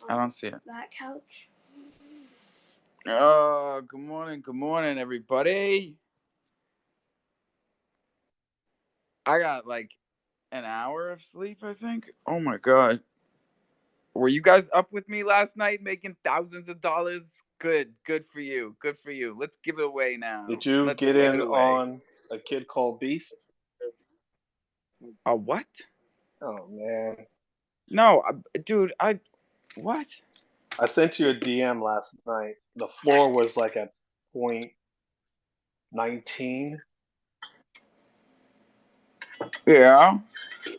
I don't see it. That couch. Oh, good morning, everybody. I got like an hour of sleep, I think. Oh my god. Were you guys up with me last night making thousands of dollars? Good for you. Good for you. Let's give it away now. Did you Let's get give it in away. on a kid called Beast? A what? Oh man. No, dude, what? I sent you a DM last night. The floor was like at point 19. Yeah.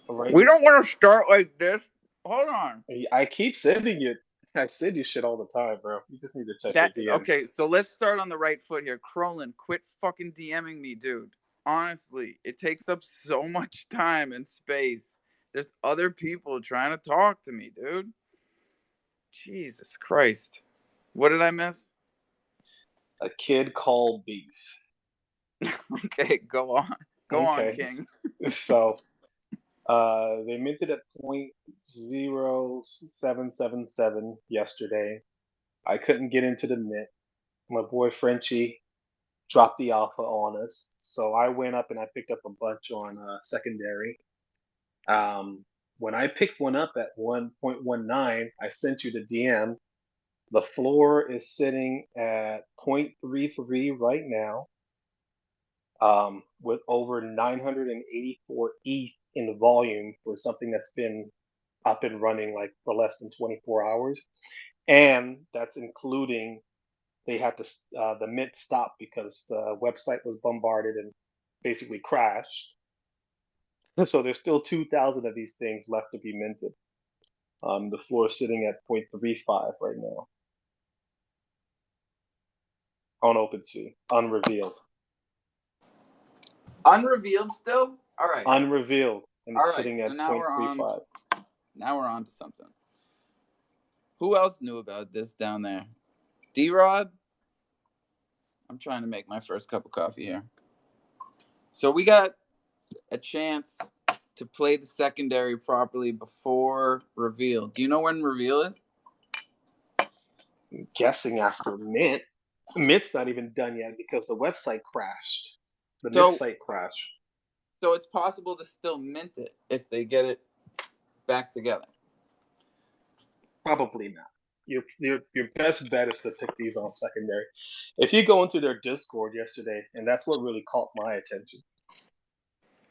Right. We don't want to start like this. Hold on. I keep sending you. I send you shit all the time, bro. You just need to check your DMs. Okay, so let's start on the right foot here. Crolin, quit fucking DMing me, dude. Honestly, it takes up so much time and space. There's other people trying to talk to me, dude. Jesus Christ. What did I miss? A kid called Beast. Okay, go on. Go on, King. So, they minted at 0.0777 yesterday. I couldn't get into the mint. My boy Frenchie dropped the alpha on us, so I went up and I picked up a bunch on secondary. When I picked one up at 1.19, I sent you the DM. The floor is sitting at 0.33 right now, with over 984 ETH in the volume for something that's been up and running like for less than 24 hours. And that's including they had to the mint stopped because the website was bombarded and basically crashed. So there's still 2,000 of these things left to be minted. The floor is sitting at 0.35 right now on OpenSea, unrevealed. Unrevealed still? All right. Unrevealed, and it's All right, sitting at so now 0.35. Now we're on to something. Who else knew about this down there? D-Rod? I'm trying to make my first cup of coffee here. So we got a chance to play the secondary properly before reveal. Do you know when reveal is? I'm guessing after mint. Mint's not even done yet because the website crashed. The mint site crashed. So it's possible to still mint it if they get it back together. Probably not. Your best bet is to pick these on secondary. If you go into their Discord yesterday, and that's what really caught my attention.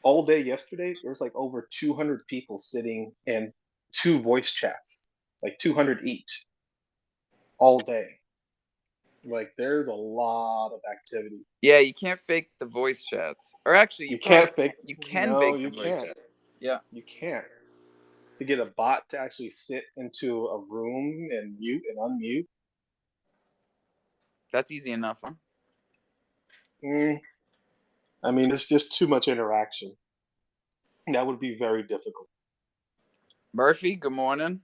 All day yesterday, there was like over 200 people sitting in 2 voice chats, like 200 each, all day. Like there's a lot of activity. Yeah, you can't fake the voice chats, or actually, you can't fake. You can no, fake the you voice can't. chats. Yeah, you can't. To get a bot to actually sit into a room and mute and unmute. That's easy enough, huh? I mean, there's just too much interaction. That would be very difficult. Murphy, good morning.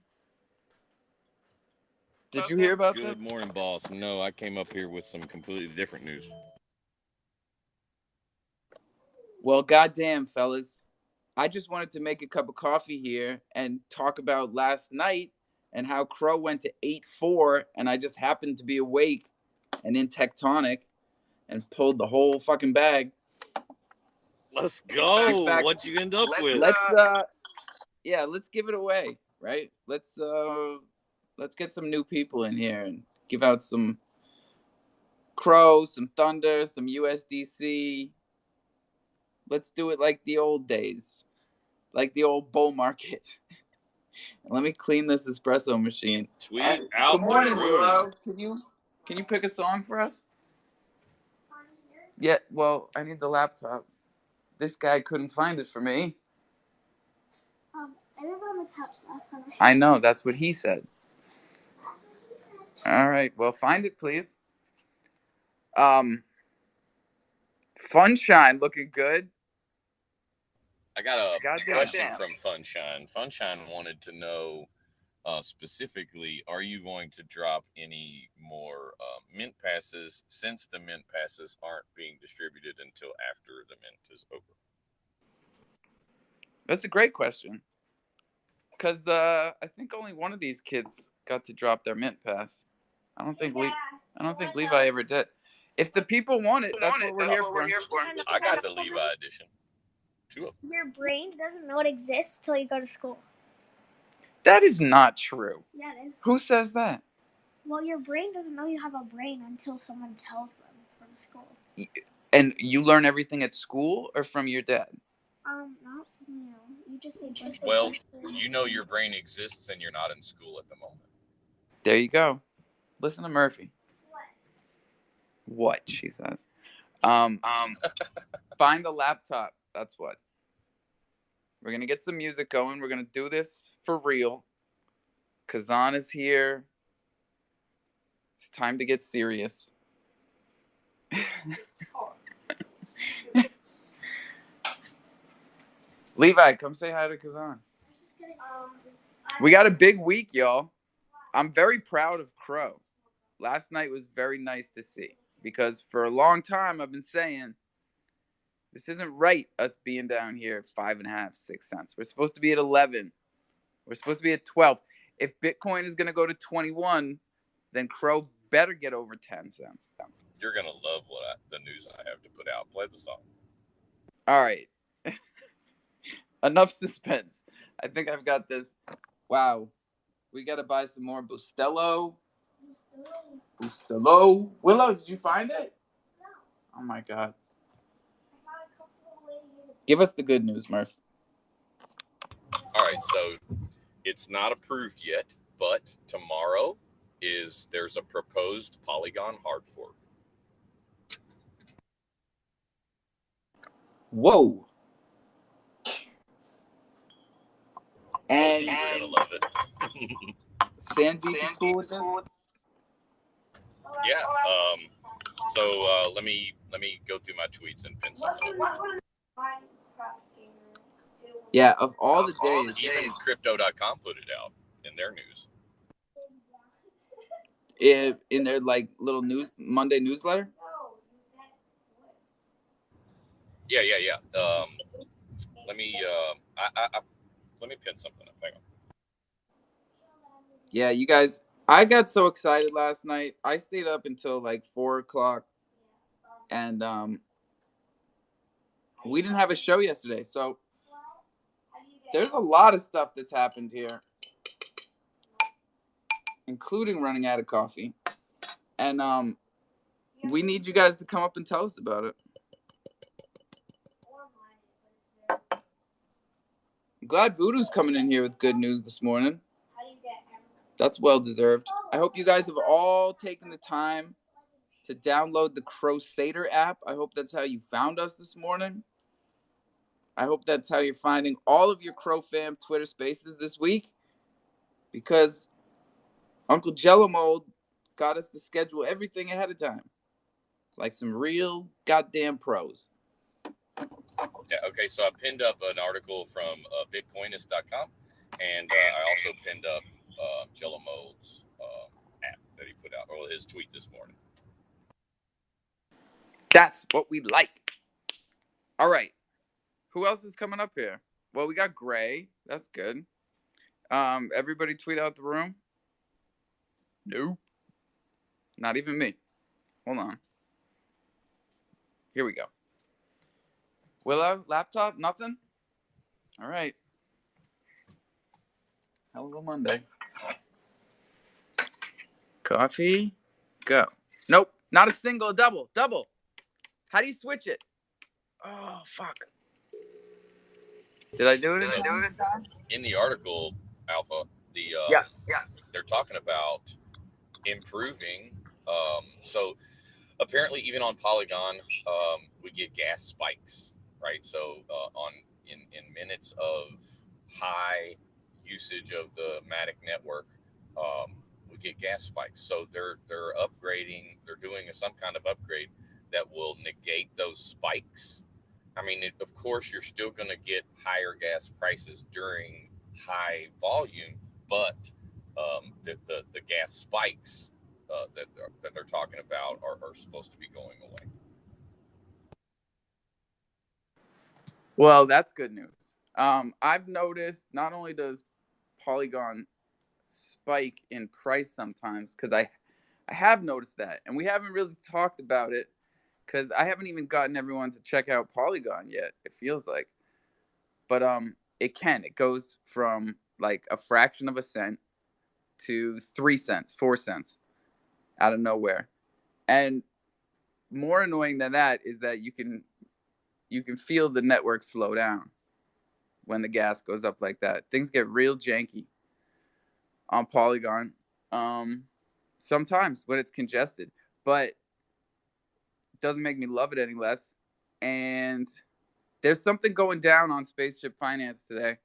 Did you hear about this? Good morning, boss. No, I came up here with some completely different news. Well, goddamn, fellas. I just wanted to make a cup of coffee here and talk about last night and how Cro went to 8-4, and I just happened to be awake and in Tectonic and pulled the whole fucking bag. Let's go. Fact, what you end up with? Let's give it away, right? Let's get some new people in here and give out some Cro, some Thunder, some USDC. Let's do it like the old days, like the old bull market. Let me clean this espresso machine. Tweet out. Good morning, Willow. Can you pick a song for us? Yeah, well, I need the laptop. This guy couldn't find it for me. It was on the couch last time. I know, that's what he said. That's what he said. All right, well, find it, please. Funshine looking good. I got a question from Funshine. Funshine wanted to know specifically, are you going to drop any more mint passes since the mint passes aren't being distributed until after the mint is over? That's a great question. Because I think only one of these kids got to drop their mint pass. I don't think Levi ever did. If the people want it, that's what we're here for. I got the Levi edition. 2 of them. Your brain doesn't know it exists till you go to school. That is not true. Yeah, it is. Who says that? Well, your brain doesn't know you have a brain until someone tells them from school. And you learn everything at school or from your dad? Not you just say. Well, you know your brain exists and you're not in school at the moment. There you go. Listen to Murphy. What she says. Find the laptop. That's what. We're gonna get some music going. We're gonna do this for real. Kazan is here. It's time to get serious. Levi, come say hi to Kazan. We got a big week, y'all. I'm very proud of Cro. Last night was very nice to see because for a long time I've been saying this isn't right, us being down here at 5.5, 6 cents. We're supposed to be at 11. We're supposed to be at 12. If Bitcoin is going to go to 21, then Cro better get over 10 cents. You're going to love the news I have to put out. Play the song. All right. Enough suspense. I think I've got this. Wow. We got to buy some more Bustelo. Willow, did you find it? No. Oh, my God. Give us the good news, Murph. All right, so it's not approved yet, but tomorrow there's a proposed Polygon hard fork. Whoa. And you're gonna love it. Sandy is cool with this? Yeah. So let me go through my tweets and pin something. Yeah, of all the days. Even Crypto.com put it out in their news. In their like little Monday newsletter? Yeah. Let me pin something up. Hang on. Yeah, you guys, I got so excited last night. I stayed up until like 4:00, and we didn't have a show yesterday, so there's a lot of stuff that's happened here, including running out of coffee, and we need you guys to come up and tell us about it. I'm glad Voodoo's coming in here with good news this morning. That's well deserved. I hope you guys have all taken the time to download the Crusader app. I hope that's how you found us this morning. I hope that's how you're finding all of your crofam Twitter spaces this week, because Uncle Jello Mold got us to schedule everything ahead of time, like some real goddamn pros. Yeah, okay, so I pinned up an article from bitcoinist.com, and I also pinned up Jello Mold's app that he put out, or his tweet this morning. That's what we like. All right. Who else is coming up here? Well, we got Gray. That's good. Everybody tweet out the room? Nope. Not even me. Hold on. Here we go. Willow, laptop, nothing? All right. Hell of a Monday. Coffee, go. Nope, not a single, a double. Double. How do you switch it? Oh, fuck. Did I do it in time? In the article, Alpha, they're talking about improving. So apparently, even on Polygon, we get gas spikes, right? So in minutes of high usage of the Matic network, we get gas spikes. So they're upgrading. They're doing some kind of upgrade that will negate those spikes. I mean, of course, you're still going to get higher gas prices during high volume, but the gas spikes that they're talking about are supposed to be going away. Well, that's good news. I've noticed not only does Polygon spike in price sometimes, because I have noticed that, and we haven't really talked about it because I haven't even gotten everyone to check out Polygon yet. It feels like, but it goes from like a fraction of a cent to 3 cents, 4 cents out of nowhere, and more annoying than that is that you can feel the network slow down when the gas goes up like that. Things get real janky on Polygon sometimes when it's congested, but it doesn't make me love it any less. And there's something going down on Spaceship Finance today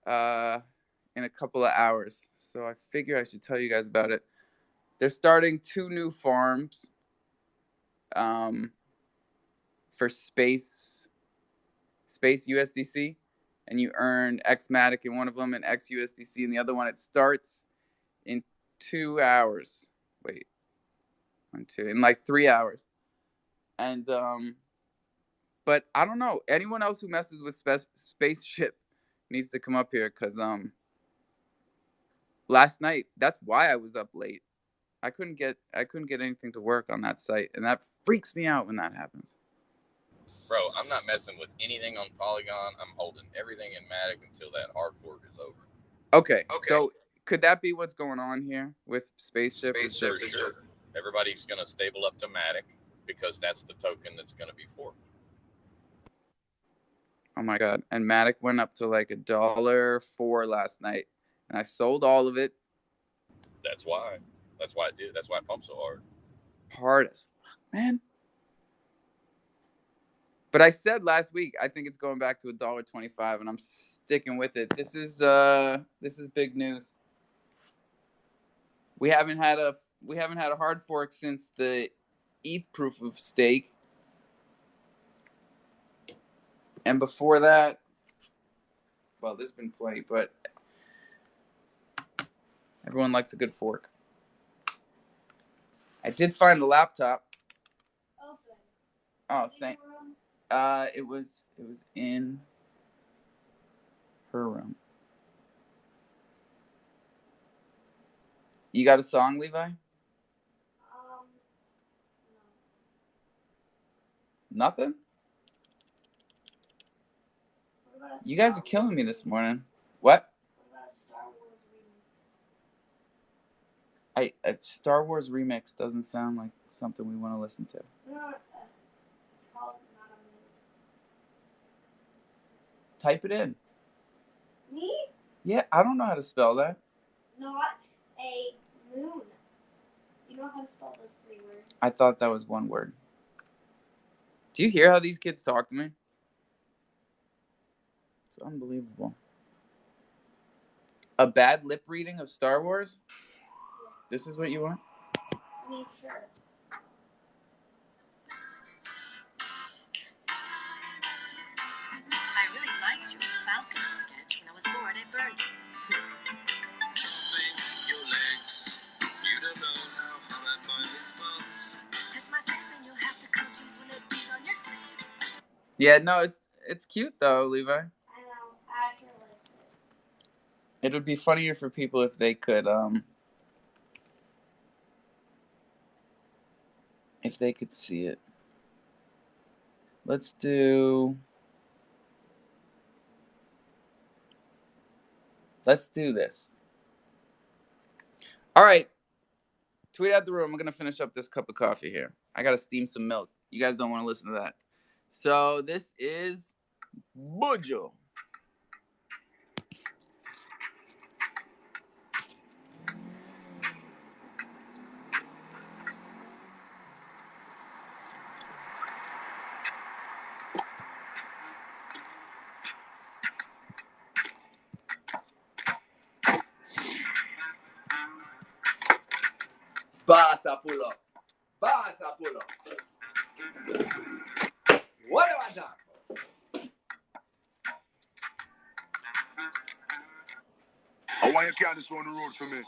in a couple of hours, so I figure I should tell you guys about it. They're starting 2 new farms for space USDC, and you earn XMatic in one of them and XUSDC in the other one. It starts in 2 hours. Wait, 1, 2, in like 3 hours. And but I don't know. Anyone else who messes with Spaceship needs to come up here, because last night, that's why I was up late. I couldn't get anything to work on that site, and that freaks me out when that happens. Bro, I'm not messing with anything on Polygon. I'm holding everything in Matic until that hard fork is over. Okay. So could that be what's going on here with Spaceship? For sure. Everybody's going to stable up to Matic because that's the token that's going to be forked. Oh my God. And Matic went up to like $1.04 last night, and I sold all of it. That's why. That's why it did. That's why it pumped so hard. Hard as fuck, man. But I said last week I think it's going back to $1.25, and I'm sticking with it. This is big news. We haven't had a hard fork since the ETH proof of stake, and before that, well, there's been plenty, but everyone likes a good fork. I did find the laptop. Oh, thank. It was in her room. You got a song, Levi? No. Nothing? You guys are killing me this morning. What? What about a Star Wars remix? A Star Wars remix doesn't sound like something we want to listen to. No, it's called Not a Mood. Type it in. Me? Yeah, I don't know how to spell that. Not a moon. You know how to spell those 3 words? I thought that was one word. Do you hear how these kids talk to me? It's unbelievable. A bad lip reading of Star Wars? This is what you want? I mean, sure. I really liked your Falcon sketch. When I was bored, I burned it. Your legs. You don't know how I find response. Touch my face and you'll have to coaches when there's bees on your sleeve. Yeah, no, it's cute though, Levi. I know. Asher likes it. It would be funnier for people if they could see it. Let's do this. All right. Tweet out the room. I'm going to finish up this cup of coffee here. I got to steam some milk. You guys don't want to listen to that. So this is Bujo. Pasa, pull up. Pasa, pull up. What am I talking? I want you to carry this on the road for me. And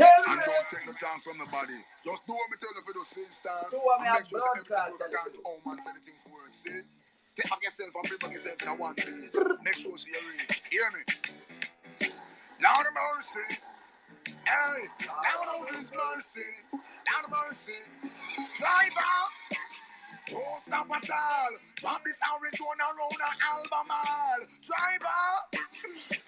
don't take no time from nobody. Just do what me tell you for those same style. And make sure everything work out. Oh man, say anything for work. See? Take back yourself and bring back yourself in a one piece. Make sure you read. Hear me? Lord of mercy. Hey, down on His mercy, down to mercy. Driver, don't stop at all. Drop this Arizona round an Albemarle. Driver,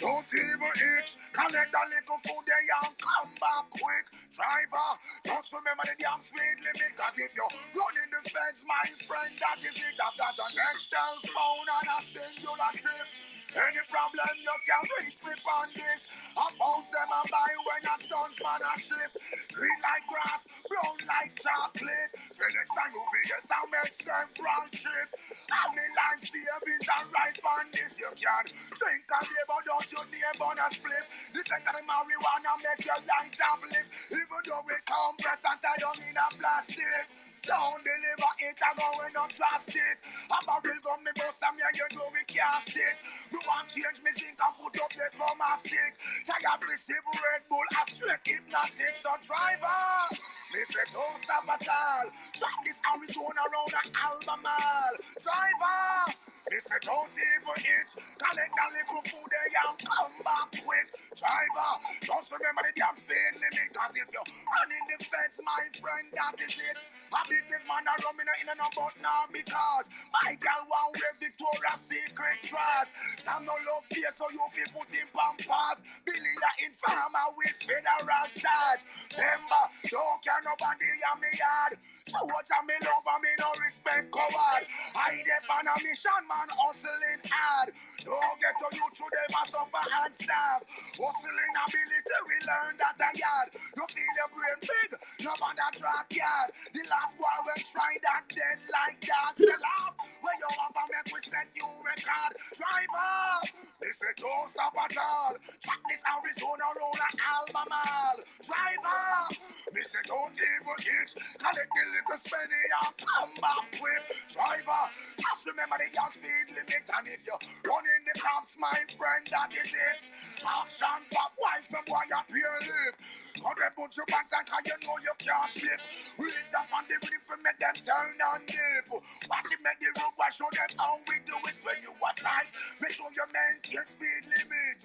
don't even itch. Collect a little food there and come back quick. Driver, just remember the damn speed limit. Cause if you're running the fence, my friend, that is it. I've got an Nextel phone and a singular trip. Any problem you can reach me on this. I bounce them and buy when I tons man a slip. Green like grass, brown like chocolate. Felix and UBS I make several trip. I'm in line savings and right on this. You can think of it but don't you name on a split. This ain't the marijuana make your light uplift. Even though we compress and tie down in a plastic. Don't deliver it, I'm going up drastic. I'm a real gun, me boss, and you know we can't stick. Me want change me zinc and put up the chroma stick. Tired receive Red Bull, a straight hypnotic. So driver, me say don't stop at all. Drop this Arizona round an Albemarle. Driver, me say don't even itch. Collect a little food there and come back quick. Driver, just remember the damn speed limit. Cause if you're running the fence, my friend, that is it. I beat this man a rum in and about now because my girl want wear Victoria's Secret dress. Some no love here so you feel put in pampas. Billy a informer with federal charge. Remember, don't care nobody in me yard. So what I me love and me no respect coward. I dep on a mission man hustling hard. Don't get to you through them a suffer and starve. Hustling ability we learn that a yard. You feel your brain big, no man that track yard. The last boy will try that then like that. Sell off where you have a make we send you record. Driver, they say don't stop at all. Track this Arizona roll an Albemarle. Driver, they say don't even itch. Collect the little spenny and come back quick. Driver, just remember the gas speed limit. And if you're running the cops, my friend, that is it. Action back while some boy up your lip. Come and put your pants on cause you know you can't slip. Reach up on the rhythm for make them turn on dip. Watch it make the road, watch show them how we do it when you watch life. Make sure you maintain speed limit.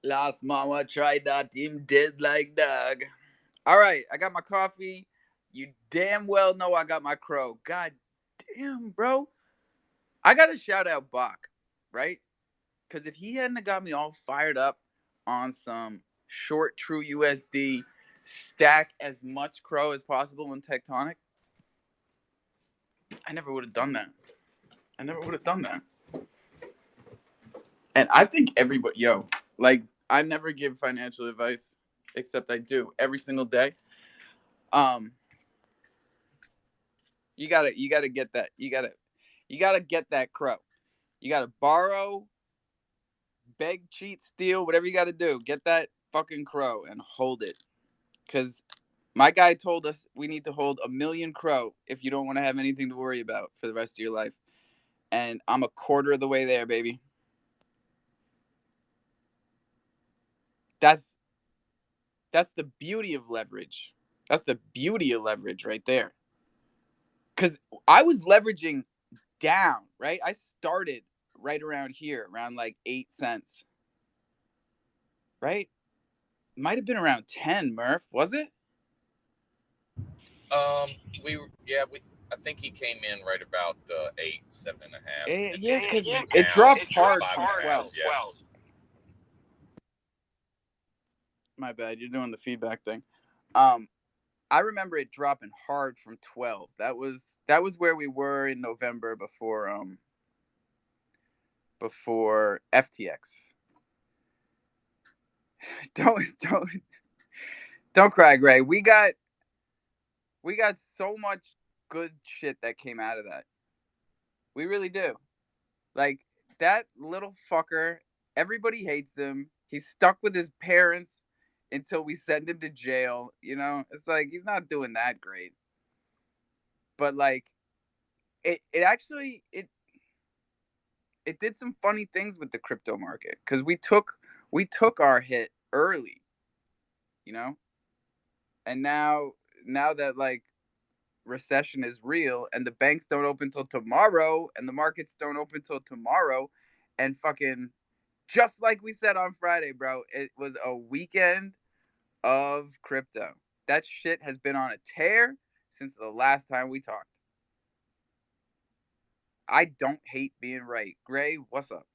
Last mama tried that, him dead like dog. All right, I got my coffee. You damn well know I got my crow. God damn, bro. I got to shout out Bach, right? Because if he hadn't got me all fired up on some short true USD, stack as much crow as possible in Tectonic, I never would have done that. And I think everybody, like, I never give financial advice, except I do every single day. You gotta get that. You gotta get that crow. You gotta borrow, beg, cheat, steal, whatever you gotta do. Get that fucking crow and hold it. Cause my guy told us we need to hold 1 million crow if you don't want to have anything to worry about for the rest of your life. And I'm a quarter of the way there, baby. That's the beauty of leverage. That's the beauty of leverage right there. Because I was leveraging down, right? I started right around here, around like 8 cents. Right? Might have been around 10, Murph, was it? I think he came in right about 8, 7.5. Yeah, because it dropped hard from 12. Yeah. My bad, you're doing the feedback thing. I remember it dropping hard from 12. That was where we were in November before FTX. Don't cry, Gray. We got so much good shit that came out of that. We really do. Like, that little fucker, everybody hates him. He's stuck with his parents until we send him to jail. You know, it's like he's not doing that great. But like, it actually did some funny things with the crypto market because we took our hit early, you know, and now that like recession is real and the banks don't open till tomorrow and the markets don't open till tomorrow, and fucking Just like we said on Friday, bro. It was a weekend of crypto. That shit has been on a tear since the last time we talked. I don't hate being right. Gray, what's up?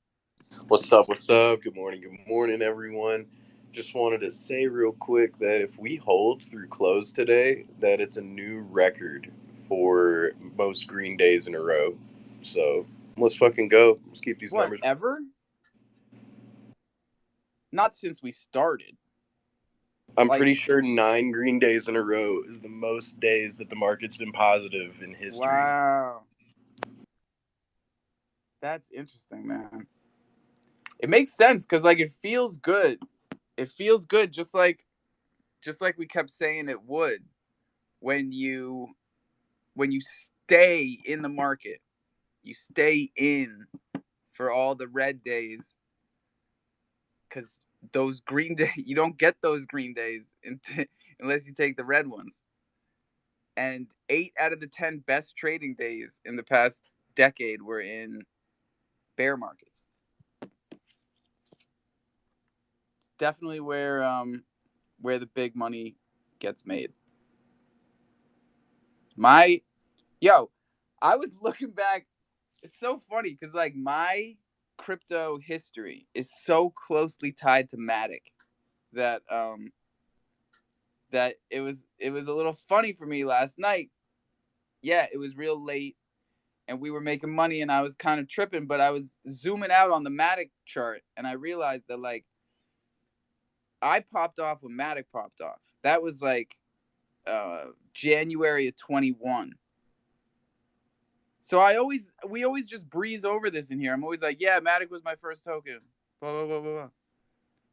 What's up? What's up? Good morning, everyone. Just wanted to say real quick that if we hold through close today, that it's a new record for most green days in a row. So let's fucking go. Let's keep these numbers. Whatever? Not since we started. I'm pretty sure 9 green days in a row is the most days that the market's been positive in history. Wow. That's interesting, man. It makes sense because like it feels good. It feels good just like we kept saying it would when you stay in the market. You stay in for all the red days because those green days, you don't get those green days unless you take the red ones. And 8 out of the 10 best trading days in the past decade were in bear markets. It's definitely where the big money gets made. I was looking back. It's so funny because like my crypto history is so closely tied to Matic that that it was a little funny for me last night. Yeah, it was real late and we were making money and I was kind of tripping, but I was zooming out on the Matic chart and I realized that like I popped off when Matic popped off. That was like January of 21. So we always just breeze over this in here. I'm always like, yeah, Matic was my first token. Blah, blah, blah, blah, blah.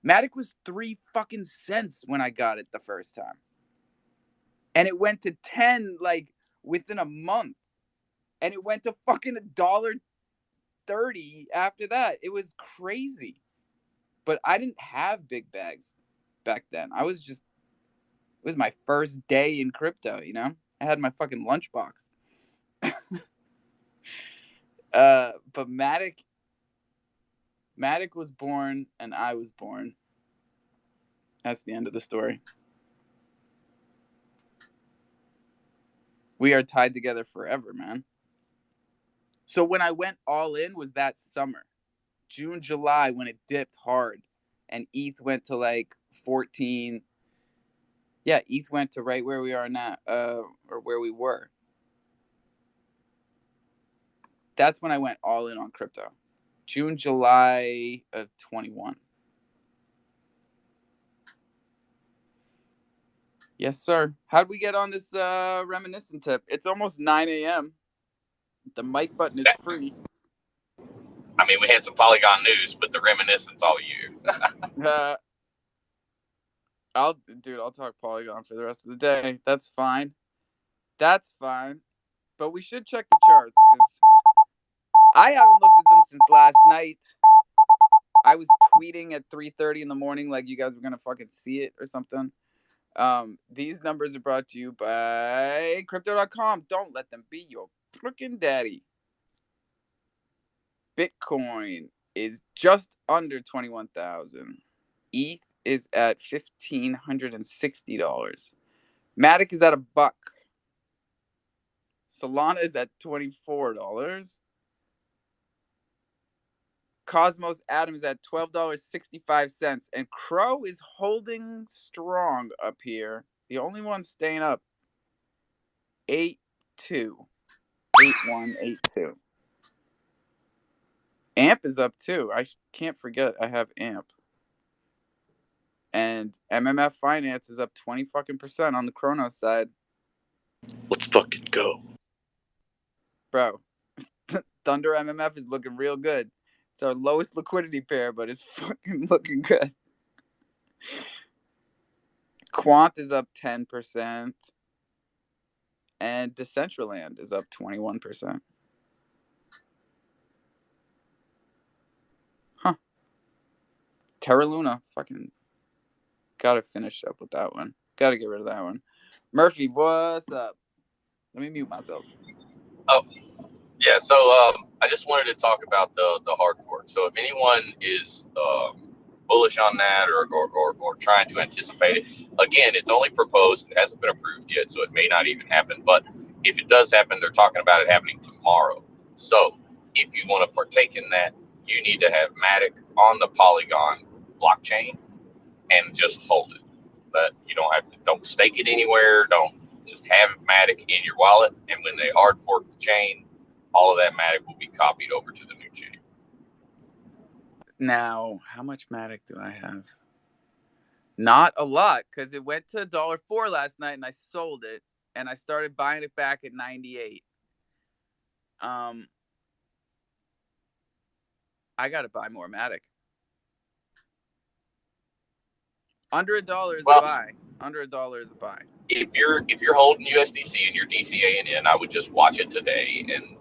Matic was 3 fucking cents when I got it the first time. And it went to 10 like within a month. And it went to fucking $1.30 after that. It was crazy. But I didn't have big bags back then. It was my first day in crypto, you know? I had my fucking lunchbox. But Matic was born and I was born. That's the end of the story. We are tied together forever, man. So when I went all in was that summer. June, July, when it dipped hard. And ETH went to like 14. Yeah, ETH went to right where we are now, or where we were. That's when I went all in on crypto. June, July of 21. Yes, sir. How'd we get on this reminiscent tip? It's almost 9 a.m. The mic button is free. I mean, we had some Polygon news, but the reminiscence all you. I'll talk Polygon for the rest of the day. That's fine. But we should check the charts because I haven't looked at them since last night. I was tweeting at 3:30 in the morning like you guys were gonna fucking see it or something. These numbers are brought to you by Crypto.com. Don't let them be your freaking daddy. Bitcoin is just under 21,000. ETH is at $1,560. Matic is at $1. Solana is at $24. Cosmos Atom is at $12.65. And Cro is holding strong up here. The only one staying up. 82. 8182. AMP is up too. I can't forget I have AMP. And MMF Finance is up 20 fucking % on the Chronos side. Let's fucking go. Bro, Thunder MMF is looking real good. It's our lowest liquidity pair, but it's fucking looking good. Quant is up 10%. And Decentraland is up 21%. Huh. Terra Luna, fucking gotta finish up with that one. Gotta get rid of that one. Murphy, what's up? Let me mute myself. Oh, Yeah, so I just wanted to talk about the hard fork. So if anyone is bullish on that or trying to anticipate it, again, it's only proposed. It hasn't been approved yet, so it may not even happen. But if it does happen, they're talking about it happening tomorrow. So if you want to partake in that, you need to have Matic on the Polygon blockchain and just hold it. But you don't stake it anywhere. Don't just have Matic in your wallet. And when they hard fork the chain, all of that Matic will be copied over to the new chain. Now, how much Matic do I have? Not a lot, because it went to $1.04 last night and I sold it, and I started buying it back at 98. I gotta buy more Matic. Under $1 is a buy. Under $1 is a buy. If you're holding USDC and you're DCAing in, I would just watch it today and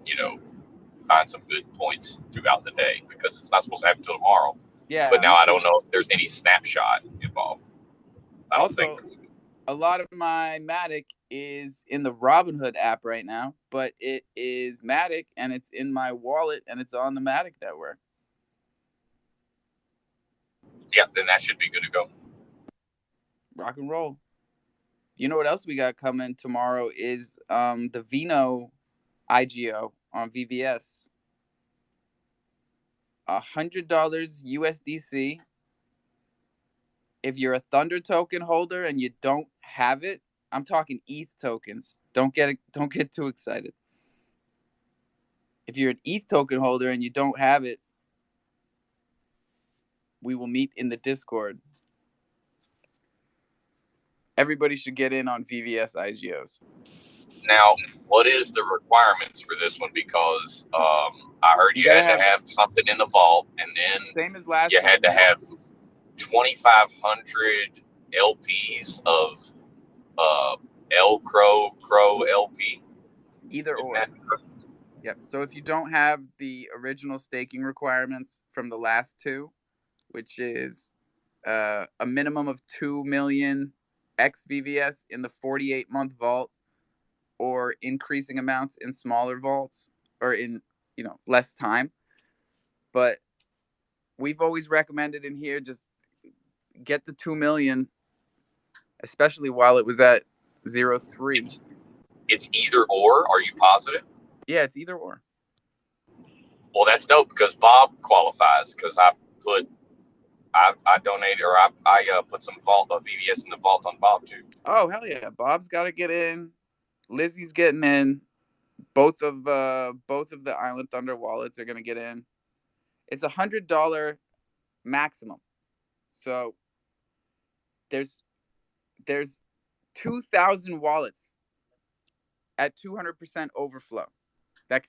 find some good points throughout the day, because it's not supposed to happen until tomorrow. Yeah. But now I don't know if there's any snapshot involved. I don't think there will be. A lot of my Matic is in the Robinhood app right now, but it is Matic and it's in my wallet and it's on the Matic network. Yeah, then that should be good to go. Rock and roll. You know what else we got coming tomorrow is the Vino IGO on VVS. $100 USDC. If you're a Thunder token holder and you don't have it, I'm talking ETH tokens. Don't get too excited. If you're an ETH token holder and you don't have it, we will meet in the Discord. Everybody should get in on VVS IGOs. Now, what is the requirements for this one? Because I heard you had to have something in the vault, and then same as last you had to have 2,500 LPs of Cro LP. Either or. Yep. So if you don't have the original staking requirements from the last two, which is a minimum of 2 million XVVS in the 48-month vault, or increasing amounts in smaller vaults or in less time. But we've always recommended in here, just get the 2 million, especially while it was at 0.3. It's either or. Are you positive? Yeah, it's either or. Well, that's dope, because Bob qualifies, because I donated, or I put some vault of VVS in the vault on Bob too. Oh, hell yeah. Bob's got to get in. Lizzie's getting in. Both of the Island Thunder wallets are going to get in. It's $100 maximum. So there's 2,000 wallets at 200% overflow that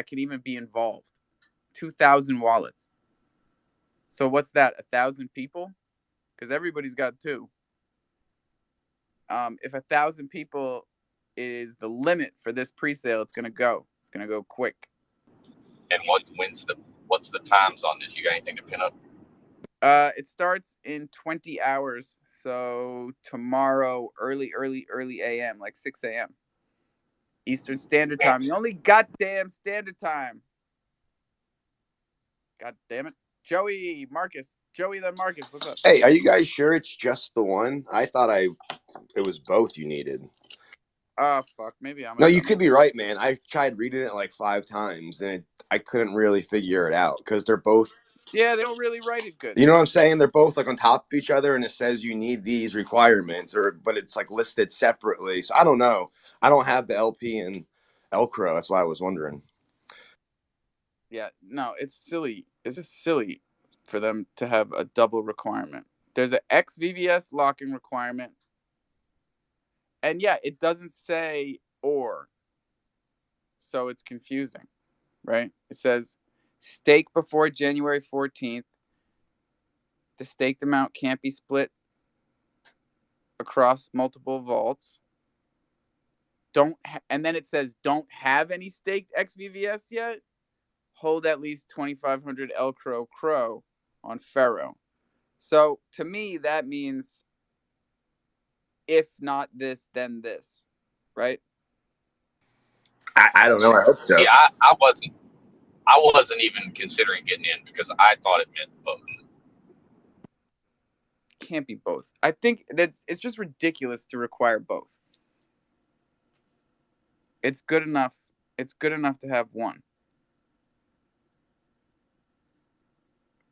can even be involved. 2,000 wallets. So what's that? 1,000 people? Because everybody's got two. If 1,000 people is the limit for this pre-sale, it's gonna go quick. And what's the times on this? You got anything to pin up? It starts in 20 hours, so tomorrow early AM, like 6 a.m. Eastern Standard Time. The only goddamn standard time. God damn it. Joey then Marcus, what's up? Hey, are you guys sure it's just the one? I thought it was both you needed. Fuck. Maybe I'm. No, you could be right, man. I tried reading it like 5 times, and I couldn't really figure it out, because they're both. Yeah, they don't really write it good. You know what I'm saying? They're both like on top of each other, and it says you need these requirements, but it's like listed separately. So I don't know. I don't have the LP and Elcro. That's why I was wondering. Yeah, no, it's silly. It's just silly for them to have a double requirement. There's an XVVS locking requirement. And yeah, it doesn't say or. So it's confusing, right? It says stake before January 14th. The staked amount can't be split across multiple vaults. And then it says don't have any staked XVVS yet. Hold at least 2,500 Cro on Pharaoh. So to me, that means if not this, then this, right? I don't know. I hope so. See, I wasn't even considering getting in because I thought it meant both. Can't be both. I think it's just ridiculous to require both. It's good enough. It's good enough to have one.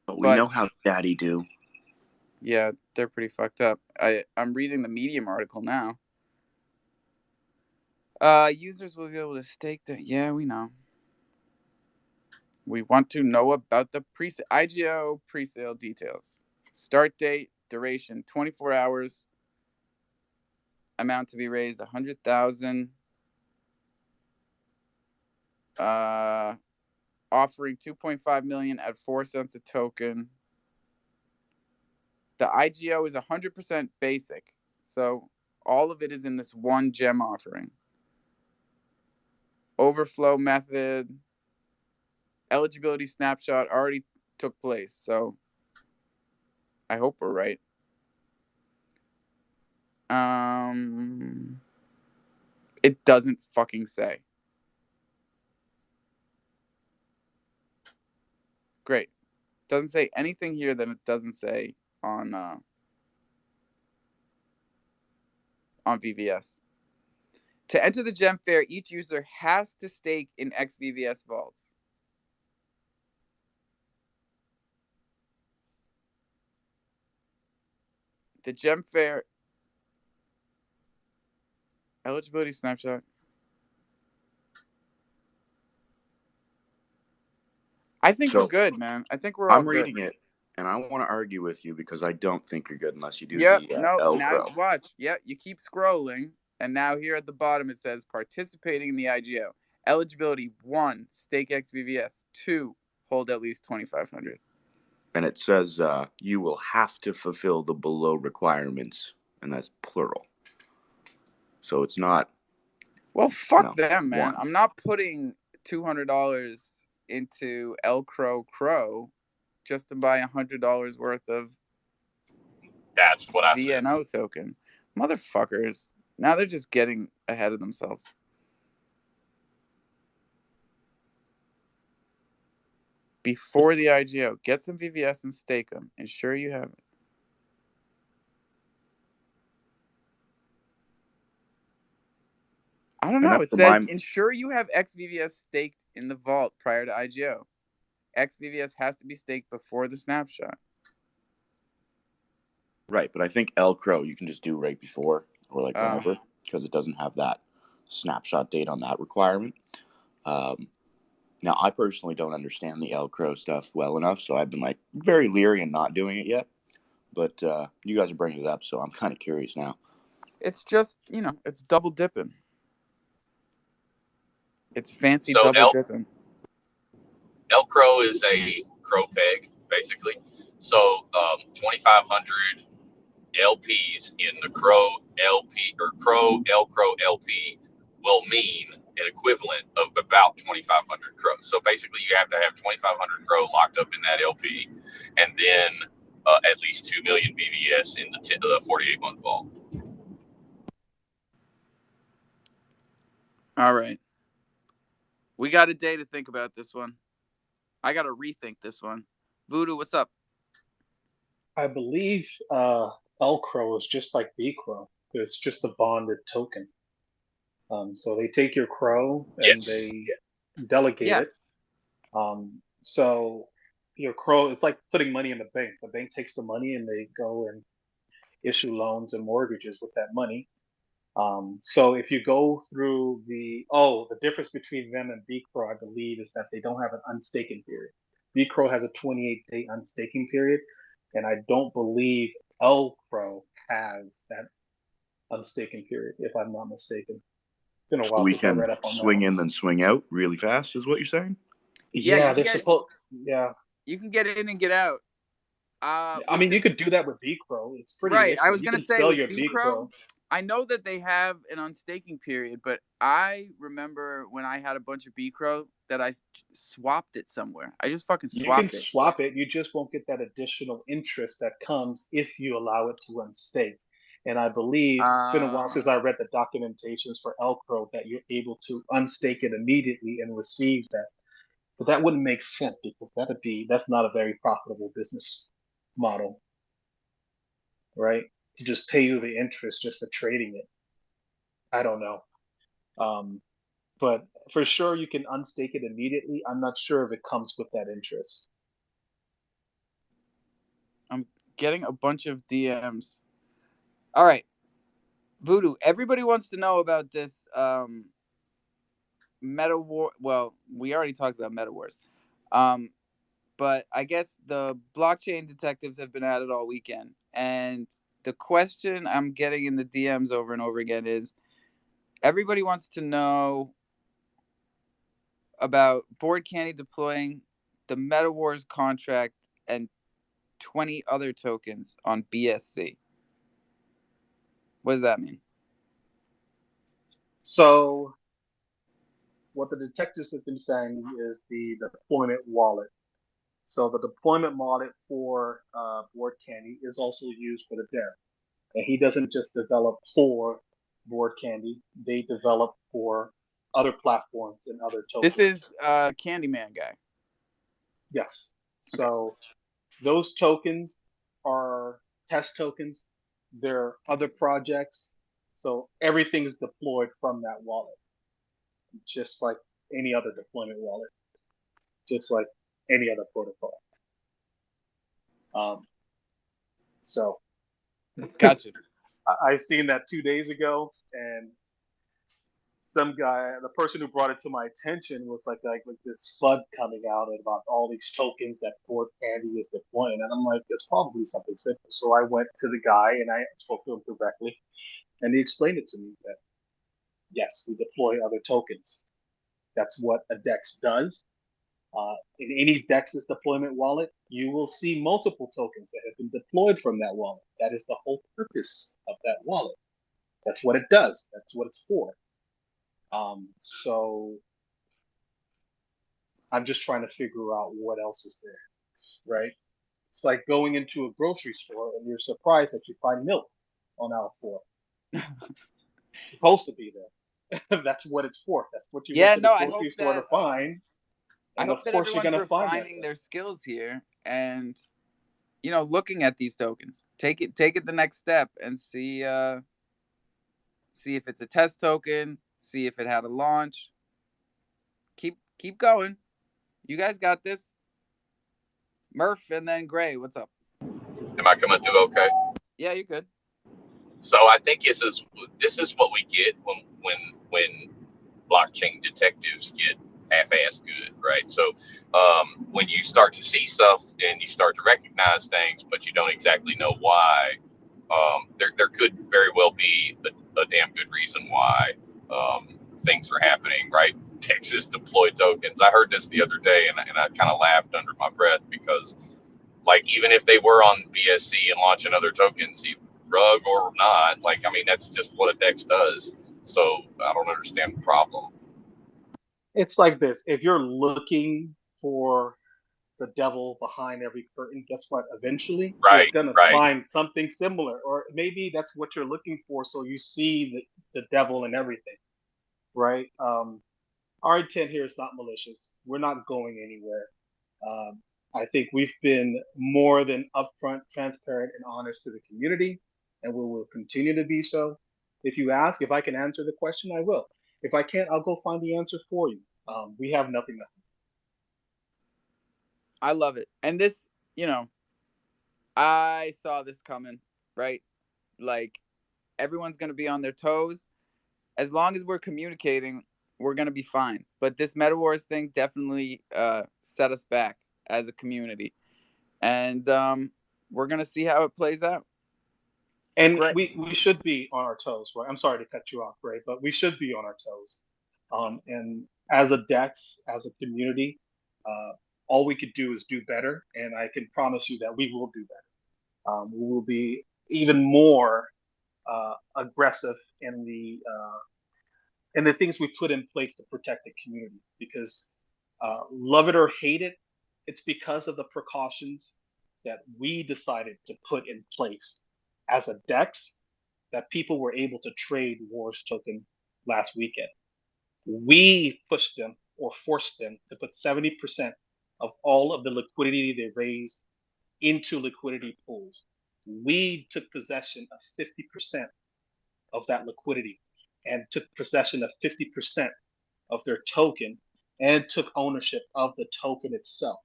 But we know how Daddy do. Yeah, they're pretty fucked up. I'm reading the Medium article now. Users will be able to stake their... Yeah, we know. We want to know about the IGO presale details. Start date, duration, 24 hours. Amount to be raised, 100,000. Offering 2.5 million at 4 cents a token. The IGO is 100% basic, so all of it is in this one gem offering. Overflow method, eligibility snapshot already took place, so I hope we're right. It doesn't fucking say. Great. Doesn't say anything here that it doesn't say on VVS. To enter the gem fair, each user has to stake in XVVS vaults. The gem fair eligibility snapshot. I think we're good, man. I think we're all I'm good. reading it, and I want to argue with you because I don't think you're good unless you do Yep, the no, L now Crow. watch. Yep, you keep scrolling, and now here at the bottom it says participating in the IGO. Eligibility 1, stake XVVS. 2, hold at least 2,500. And it says you will have to fulfill the below requirements, and that's plural. So it's not. Well, fuck them, man. one. I'm not putting $200 into Crow just to buy $100 worth of That's what I said. VNO token. Motherfuckers. Now they're just getting ahead of themselves. Before the IGO, get some VVS and stake them. Ensure you have it. I don't know. It says ensure you have XVVS staked in the vault prior to IGO. XVVS has to be staked before the snapshot. Right, but I think L Crow you can just do right before or like whenever because it doesn't have that snapshot date on that requirement. Now, I personally don't understand the L Crow stuff well enough, so I've been like very leery and not doing it yet. But you guys are bringing it up, so I'm kind of curious now. It's just, it's double dipping. It's fancy double dipping. L Crow is a crow peg, basically. So 2,500 LPs in the Crow LP or L Crow LP will mean an equivalent of about 2,500 Crow. So basically, you have to have 2,500 Crow locked up in that LP, and then at least 2 million BVS in the 48-month vault. All right. We got a day to think about this one. I got to rethink this one. Voodoo, what's up? I believe L Crow is just like B Crow. It's just a bonded token. So they take your Crow and they delegate it. So your Crow, it's like putting money in the bank. The bank takes the money and they go and issue loans and mortgages with that money. So if you go through the difference between them and B Crow, I believe, is that they don't have an unstaking period. B Crow has a 28-day unstaking period, and I don't believe L Crow has that unstaking period, if I'm not mistaken. It's been a while since I read up on that. Swing in then swing out really fast, is what you're saying? Yeah, they're supposed. Yeah, you can get in and get out. I mean, you could do that with B Crow. It's pretty right. liquid. I was going to to say sell with your B Crow. I know that they have an unstaking period, but I remember when I had a bunch of B Crow that I swapped it somewhere. I just fucking swapped it. You can swap it. You just won't get that additional interest that comes if you allow it to unstake. And I believe it's been a while since I read the documentations for Cro that you're able to unstake it immediately and receive that. But that wouldn't make sense because that's not a very profitable business model, right? To just pay you the interest just for trading it. I don't know. But for sure you can unstake it immediately. I'm not sure if it comes with that interest. I'm getting a bunch of DMs. All right. Voodoo, everybody wants to know about this Meta War. Well, we already talked about Meta Wars. But I guess the blockchain detectives have been at it all weekend. And the question I'm getting in the DMs over and over again is everybody wants to know about Board Candy deploying the Meta Wars contract and 20 other tokens on BSC. What does that mean? So what the detectives have been saying is the deployment wallet. So the deployment wallet for Board Candy is also used for the dev. And he doesn't just develop for Board Candy; they develop for other platforms and other tokens. This is Candyman guy. Yes. So those tokens are test tokens. They're other projects. So everything is deployed from that wallet, just like any other deployment wallet, just like any other protocol. So Gotcha. I seen that 2 days ago, and some guy, the person who brought it to my attention was like this FUD coming out about all these tokens that Board Candy is deploying, and I'm like, it's probably something simple. So I went to the guy and I spoke to him directly, and he explained it to me that yes, we deploy other tokens. That's what a DEX does. In any DEX's deployment wallet, you will see multiple tokens that have been deployed from that wallet. That is the whole purpose of that wallet. That's what it does. That's what it's for. So I'm just trying to figure out what else is there, right? It's like going into a grocery store and you're surprised that you find milk on aisle 4. It's supposed to be there. That's what it's for. That's what you went to the grocery store to find. I hope that everyone's refining their skills here and looking at these tokens. Take it the next step and see if it's a test token, see if it had a launch. Keep going. You guys got this. Murph and then Gray, what's up? Am I coming through okay? Yeah, you're good. So I think this is what we get when blockchain detectives get half-assed good, right? So when you start to see stuff and you start to recognize things, but you don't exactly know why, there could very well be a damn good reason why things are happening, right? Texas deployed tokens. I heard this the other day, and I kind of laughed under my breath because, like, even if they were on BSC and launching other tokens, rug or not, that's just what a DEX does. So I don't understand the problem. It's like this. If you're looking for the devil behind every curtain, guess what? Eventually, you're going to find something similar. Or maybe that's what you're looking for, so you see the devil in everything, right? Our intent here is not malicious. We're not going anywhere. I think we've been more than upfront, transparent, and honest to the community, and we will continue to be so. If you ask if I can answer the question, I will. If I can't, I'll go find the answer for you. We have nothing to. I love it. And this, I saw this coming, right? Like, everyone's going to be on their toes. As long as we're communicating, we're going to be fine. But this Meta Wars thing definitely set us back as a community. And we're going to see how it plays out. And we should be on our toes, right? I'm sorry to cut you off, Ray, but we should be on our toes. And as a DEX, as a community, all we could do is do better. And I can promise you that we will do better. We will be even more aggressive in the things we put in place to protect the community. Because love it or hate it, it's because of the precautions that we decided to put in place as a DEX that people were able to trade Wars token last weekend. We pushed them or forced them to put 70% of all of the liquidity they raised into liquidity pools. We took possession of 50% of that liquidity and took possession of 50% of their token and took ownership of the token itself.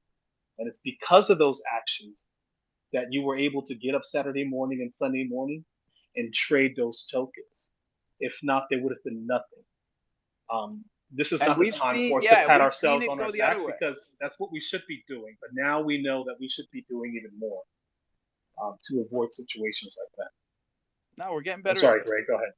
And it's because of those actions that you were able to get up Saturday morning and Sunday morning and trade those tokens. If not, there would have been nothing. This is And not the we've time seen, for us to yeah, pat we've seen ourselves it on our go the back other way. because that's what we should be doing. But now we know that we should be doing even more to avoid situations like that. No, we're getting I'm better at sorry, this. Greg. Go ahead.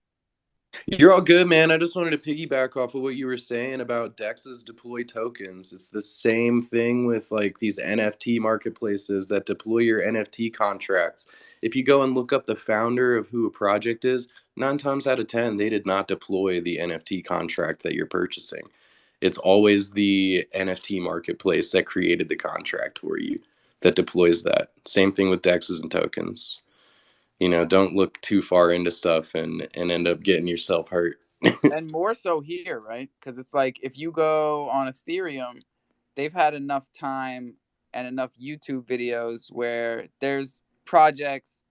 You're all good, man. I just wanted to piggyback off of what you were saying about DEXs deploy tokens. It's the same thing with like these NFT marketplaces that deploy your NFT contracts. If you go and look up the founder of who a project is, 9 times out of 10, they did not deploy the NFT contract that you're purchasing. It's always the NFT marketplace that created the contract for you that deploys that. Same thing with DEXs and tokens. Don't look too far into stuff and end up getting yourself hurt. And more so here, right? Because it's like if you go on Ethereum, they've had enough time and enough YouTube videos where there's projects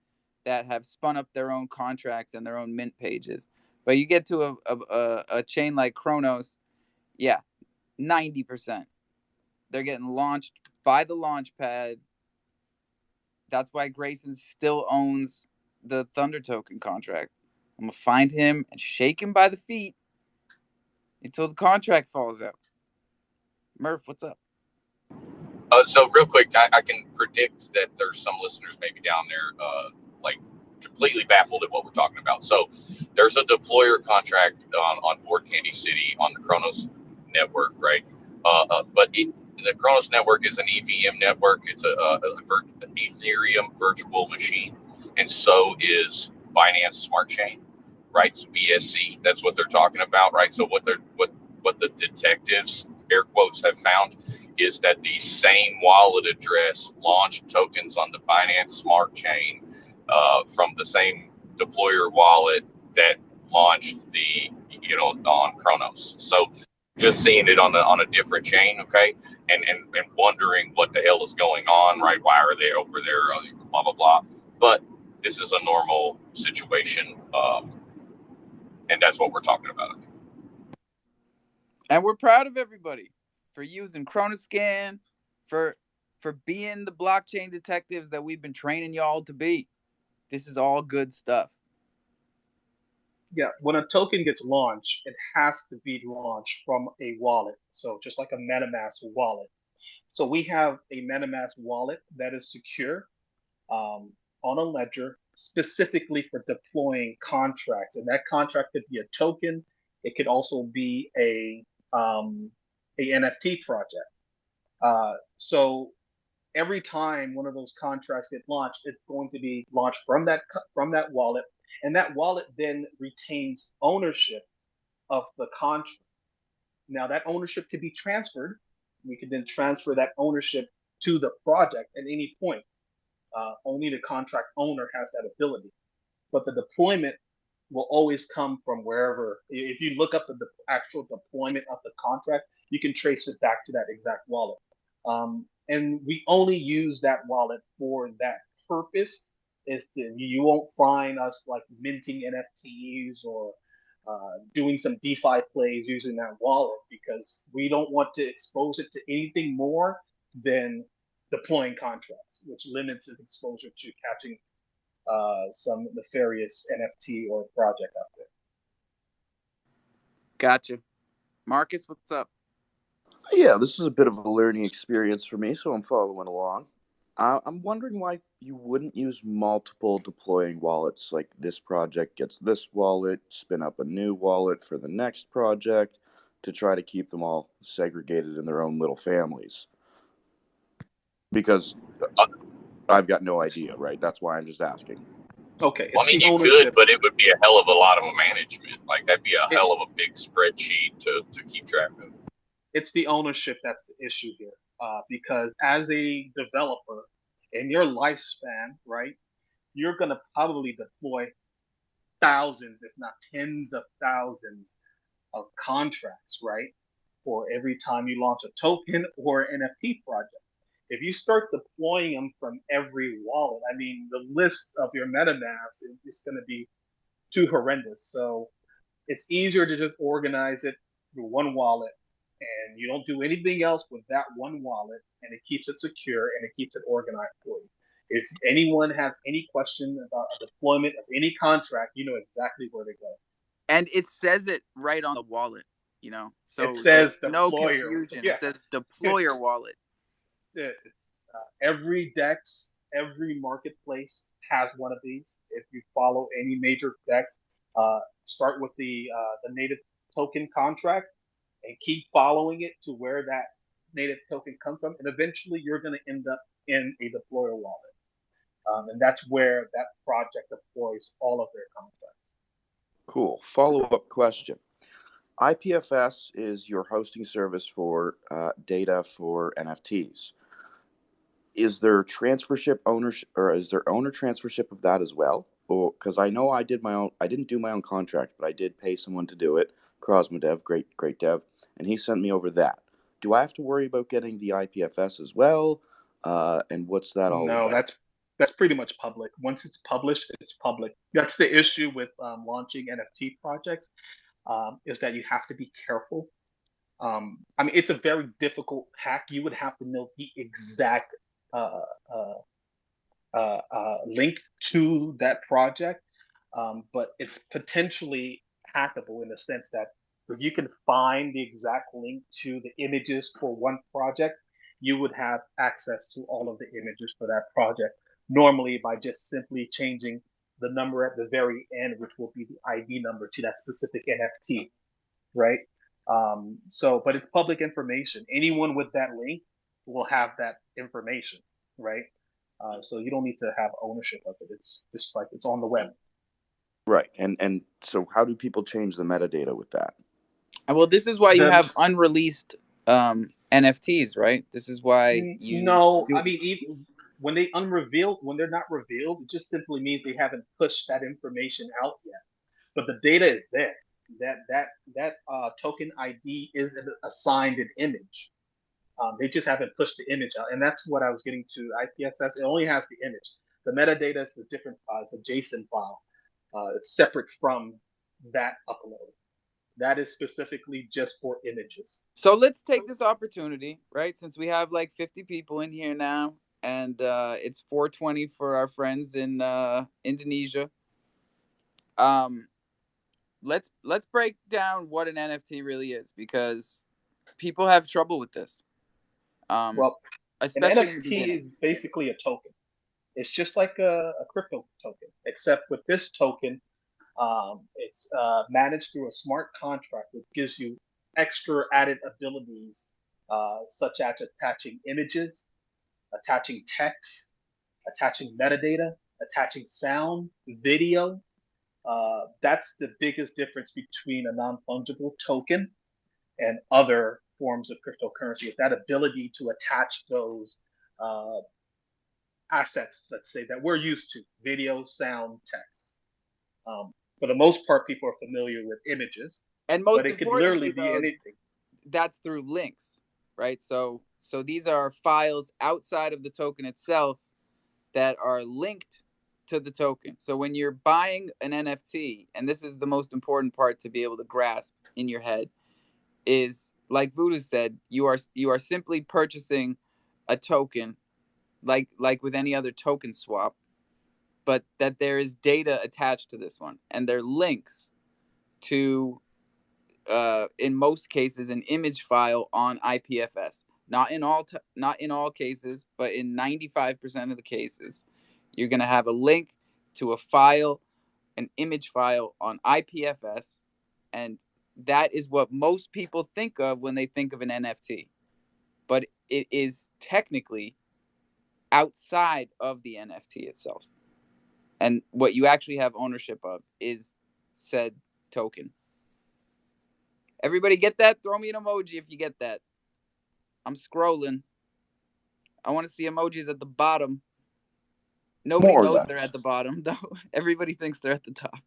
that have spun up their own contracts and their own mint pages. But you get to a chain like Kronos, yeah, 90%. They're getting launched by the launch pad. That's why Grayson still owns the Thunder token contract. I'm going to find him and shake him by the feet until the contract falls out. Murph, what's up? So real quick, I can predict that there's some listeners maybe down there, like completely baffled at what we're talking about. So there's a deployer contract on Board Candy City on the Kronos network, right? But the Kronos network is an EVM network. It's an Ethereum virtual machine, and so is Binance Smart Chain, right? So BSC, that's what they're talking about, right? So what the detectives, air quotes, have found is that the same wallet address launched tokens on the Binance Smart Chain from the same deployer wallet that launched on Kronos. So just seeing it on a different chain, okay, and wondering what the hell is going on, right? Why are they over there? Blah blah blah. But this is a normal situation, and that's what we're talking about. And we're proud of everybody for using Chronoscan, for being the blockchain detectives that we've been training y'all to be. This is all good stuff. Yeah, when a token gets launched, it has to be launched from a wallet. So just like a MetaMask wallet. So we have a MetaMask wallet that is secure on a ledger specifically for deploying contracts, and that contract could be a token. It could also be a NFT project. So every time one of those contracts get launched, it's going to be launched from that wallet, and that wallet then retains ownership of the contract. Now that ownership could be transferred. We could then transfer that ownership to the project at any point. Only the contract owner has that ability, but the deployment will always come from wherever. If you look up the actual deployment of the contract, you can trace it back to that exact wallet. And we only use that wallet for that purpose. You won't find us like minting NFTs or doing some DeFi plays using that wallet because we don't want to expose it to anything more than deploying contracts, which limits its exposure to catching some nefarious NFT or project out there. Gotcha. Marcus, what's up? Yeah, this is a bit of a learning experience for me, so I'm following along. I'm wondering why you wouldn't use multiple deploying wallets. Like this project gets this wallet, spin up a new wallet for the next project to try to keep them all segregated in their own little families. Because I've got no idea, right? That's why I'm just asking. Okay, Well, I mean, you could, but it would be a hell of a lot of management. Like that'd be a hell of a big spreadsheet to keep track of. It's the ownership that's the issue here, because as a developer, in your lifespan, right, you're gonna probably deploy thousands, if not tens of thousands of contracts, right? For every time you launch a token or NFT project. If you start deploying them from every wallet, I mean, the list of your MetaMask is going to be too horrendous. So it's easier to just organize it through one wallet, and you don't do anything else with that one wallet, and it keeps it secure and it keeps it organized for you. If anyone has any question about a deployment of any contract, you know exactly where to go. And it says it right on the wallet, you know, so it says there's no deployer. confusion. Yeah. It says deployer wallet. It's every DEX, every marketplace has one of these. If you follow any major DEX, start with the native token contract and keep following it to where that native token comes from, and eventually you're going to end up in a deployer wallet, and that's where that project deploys all of their contracts. Cool. Follow-up question. IPFS is your hosting service for data for NFTs. Is there transfership ownership, or is there owner transfership of that as well? Because I know I didn't do my own contract, but I did pay someone to do it. Crosmodev, great dev, and he sent me over that. Do I have to worry about getting the IPFS as well? And what's that all No, about? that's pretty much public. Once it's published, it's public. That's the issue with launching NFT projects, is that you have to be careful. I mean, it's a very difficult hack. You would have to know the exact uh, uh, link to that project, but it's potentially hackable in the sense that if you can find the exact link to the images for one project, you would have access to all of the images for that project, normally by just simply changing the number at the very end, which will be the ID number to that specific NFT, right? But it's public information. Anyone with that link will have that information, right? So you don't need to have ownership of it. It's just like it's on the web. Right. And so how do people change the metadata with that? Well, this is why you have unreleased NFTs, right? This is why you No, I mean, even when they're not revealed, it just simply means they haven't pushed that information out yet. But the data is there. That token ID is assigned an image. They just haven't pushed the image out, and that's what I was getting to. IPFS, it only has the image. The metadata is a different file. It's a JSON file. It's separate from that upload. That is specifically just for images. So let's take this opportunity, right? Since we have like 50 people in here now, and it's 4:20 for our friends in Indonesia. Let's break down what an NFT really is, because people have trouble with this. Well, especially an NFT is basically a token. It's just like a crypto token, except with this token, it's managed through a smart contract, which gives you extra added abilities, such as attaching images, attaching text, attaching metadata, attaching sound, video. That's the biggest difference between a non-fungible token and other forms of cryptocurrency, is that ability to attach those assets, let's say, that we're used to: video, sound, text. For the most part, people are familiar with images, and most but it could literally be though, anything. That's through links, right? So these are files outside of the token itself that are linked to the token. So when you're buying an NFT, and this is the most important part to be able to grasp in your head, is like Voodoo said, you are simply purchasing a token, like with any other token swap, but that there is data attached to this one, and they're links to, in most cases, an image file on IPFS. Not in all cases, but in 95% of the cases, you're going to have a link to a file, an image file on IPFS, and that is what most people think of when they think of an NFT. But it is technically outside of the NFT itself. And what you actually have ownership of is said token. Everybody get that? Throw me an emoji if you get that. I'm scrolling. I want to see emojis at the bottom. Nobody knows they're at the bottom, though. Everybody thinks they're at the top.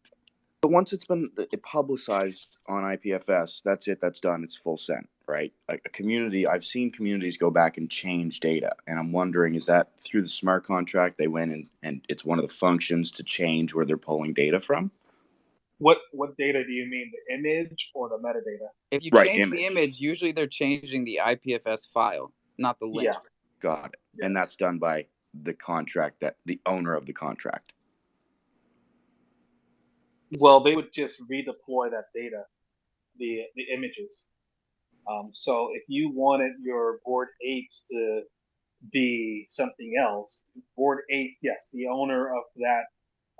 But once it's been publicized on IPFS, that's it. That's done. It's full send, right? Like a community, I've seen communities go back and change data, and I'm wondering, is that through the smart contract they went in and it's one of the functions to change where they're pulling data from? What data do you mean? The image or the metadata? If you Right, change the image, usually they're changing the IPFS file, not the link. Yeah. Got it. Yeah. And that's done by the contract, that the owner of the contract. Well, they would just redeploy that data, the images. So if you wanted your board apes to be something else, board ape, yes, the owner of that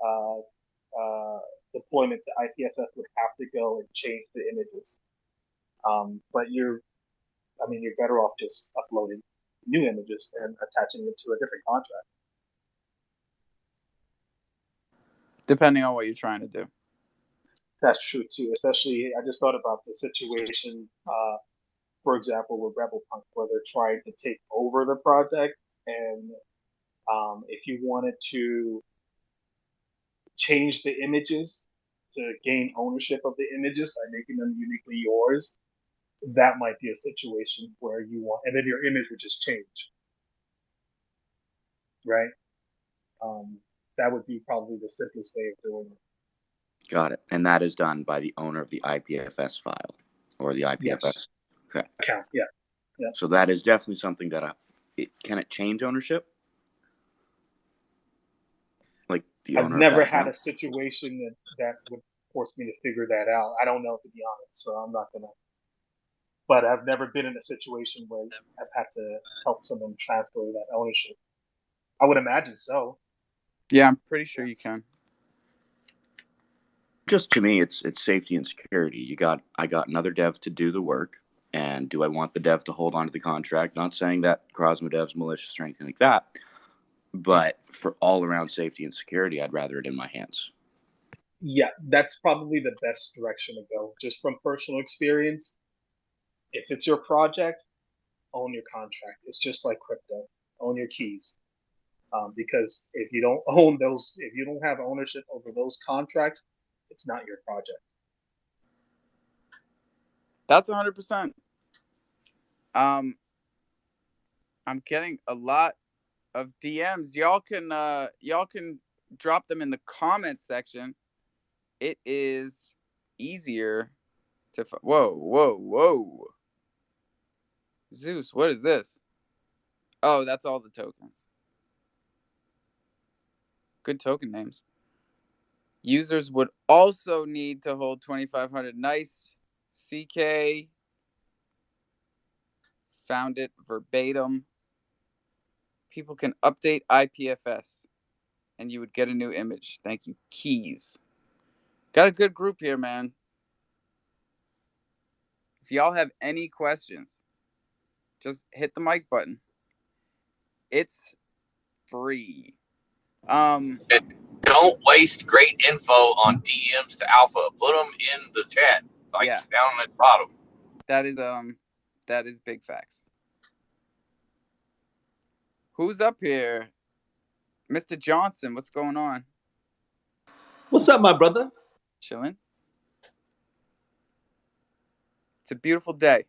uh, deployment to IPFS would have to go and change the images. But you're better off just uploading new images and attaching it to a different contract. Depending on what you're trying to do. That's true too. Especially, I just thought about the situation, for example, with Rebel Punk, where they're trying to take over the project, and if you wanted to change the images to gain ownership of the images by making them uniquely yours, that might be a situation where you want, and then your image would just change, right? That would be probably the simplest way of doing it. Got it. And that is done by the owner of the IPFS file or the IPFS. Yes. Okay. Account, yeah. So that is definitely something that can it change ownership? Like the owner I've never of that had a situation that would force me to figure that out. I don't know, to be honest, so I'm not gonna. But I've never been in a situation where I've had to help someone transfer that ownership. I would imagine so. Yeah, I'm pretty sure you can. Just to me, it's safety and security. I got another dev to do the work, and do I want the dev to hold on to the contract? Not saying that Crosmo dev's malicious or anything like that, but for all around safety and security, I'd rather it in my hands. Yeah, that's probably the best direction to go. Just from personal experience, if it's your project, own your contract. It's just like crypto. Own your keys. Because if you don't own those, if you don't have ownership over those contracts, it's not your project. That's 100%. I'm getting a lot of DMs. Y'all can drop them in the comment section. It is easier to whoa. Zeus, what is this? Oh, that's all the tokens. Good token names. Users would also need to hold 2,500. Nice. CK found it verbatim. People can update IPFS and you would get a new image. Thank you. Keys. Got a good group here, man. If y'all have any questions, just hit the mic button. It's free. And don't waste great info on DMs to Alpha. Put them in the chat, down at the bottom. That is big facts. Who's up here? Mr. Johnson, what's going on? What's up, my brother? Chilling. It's a beautiful day.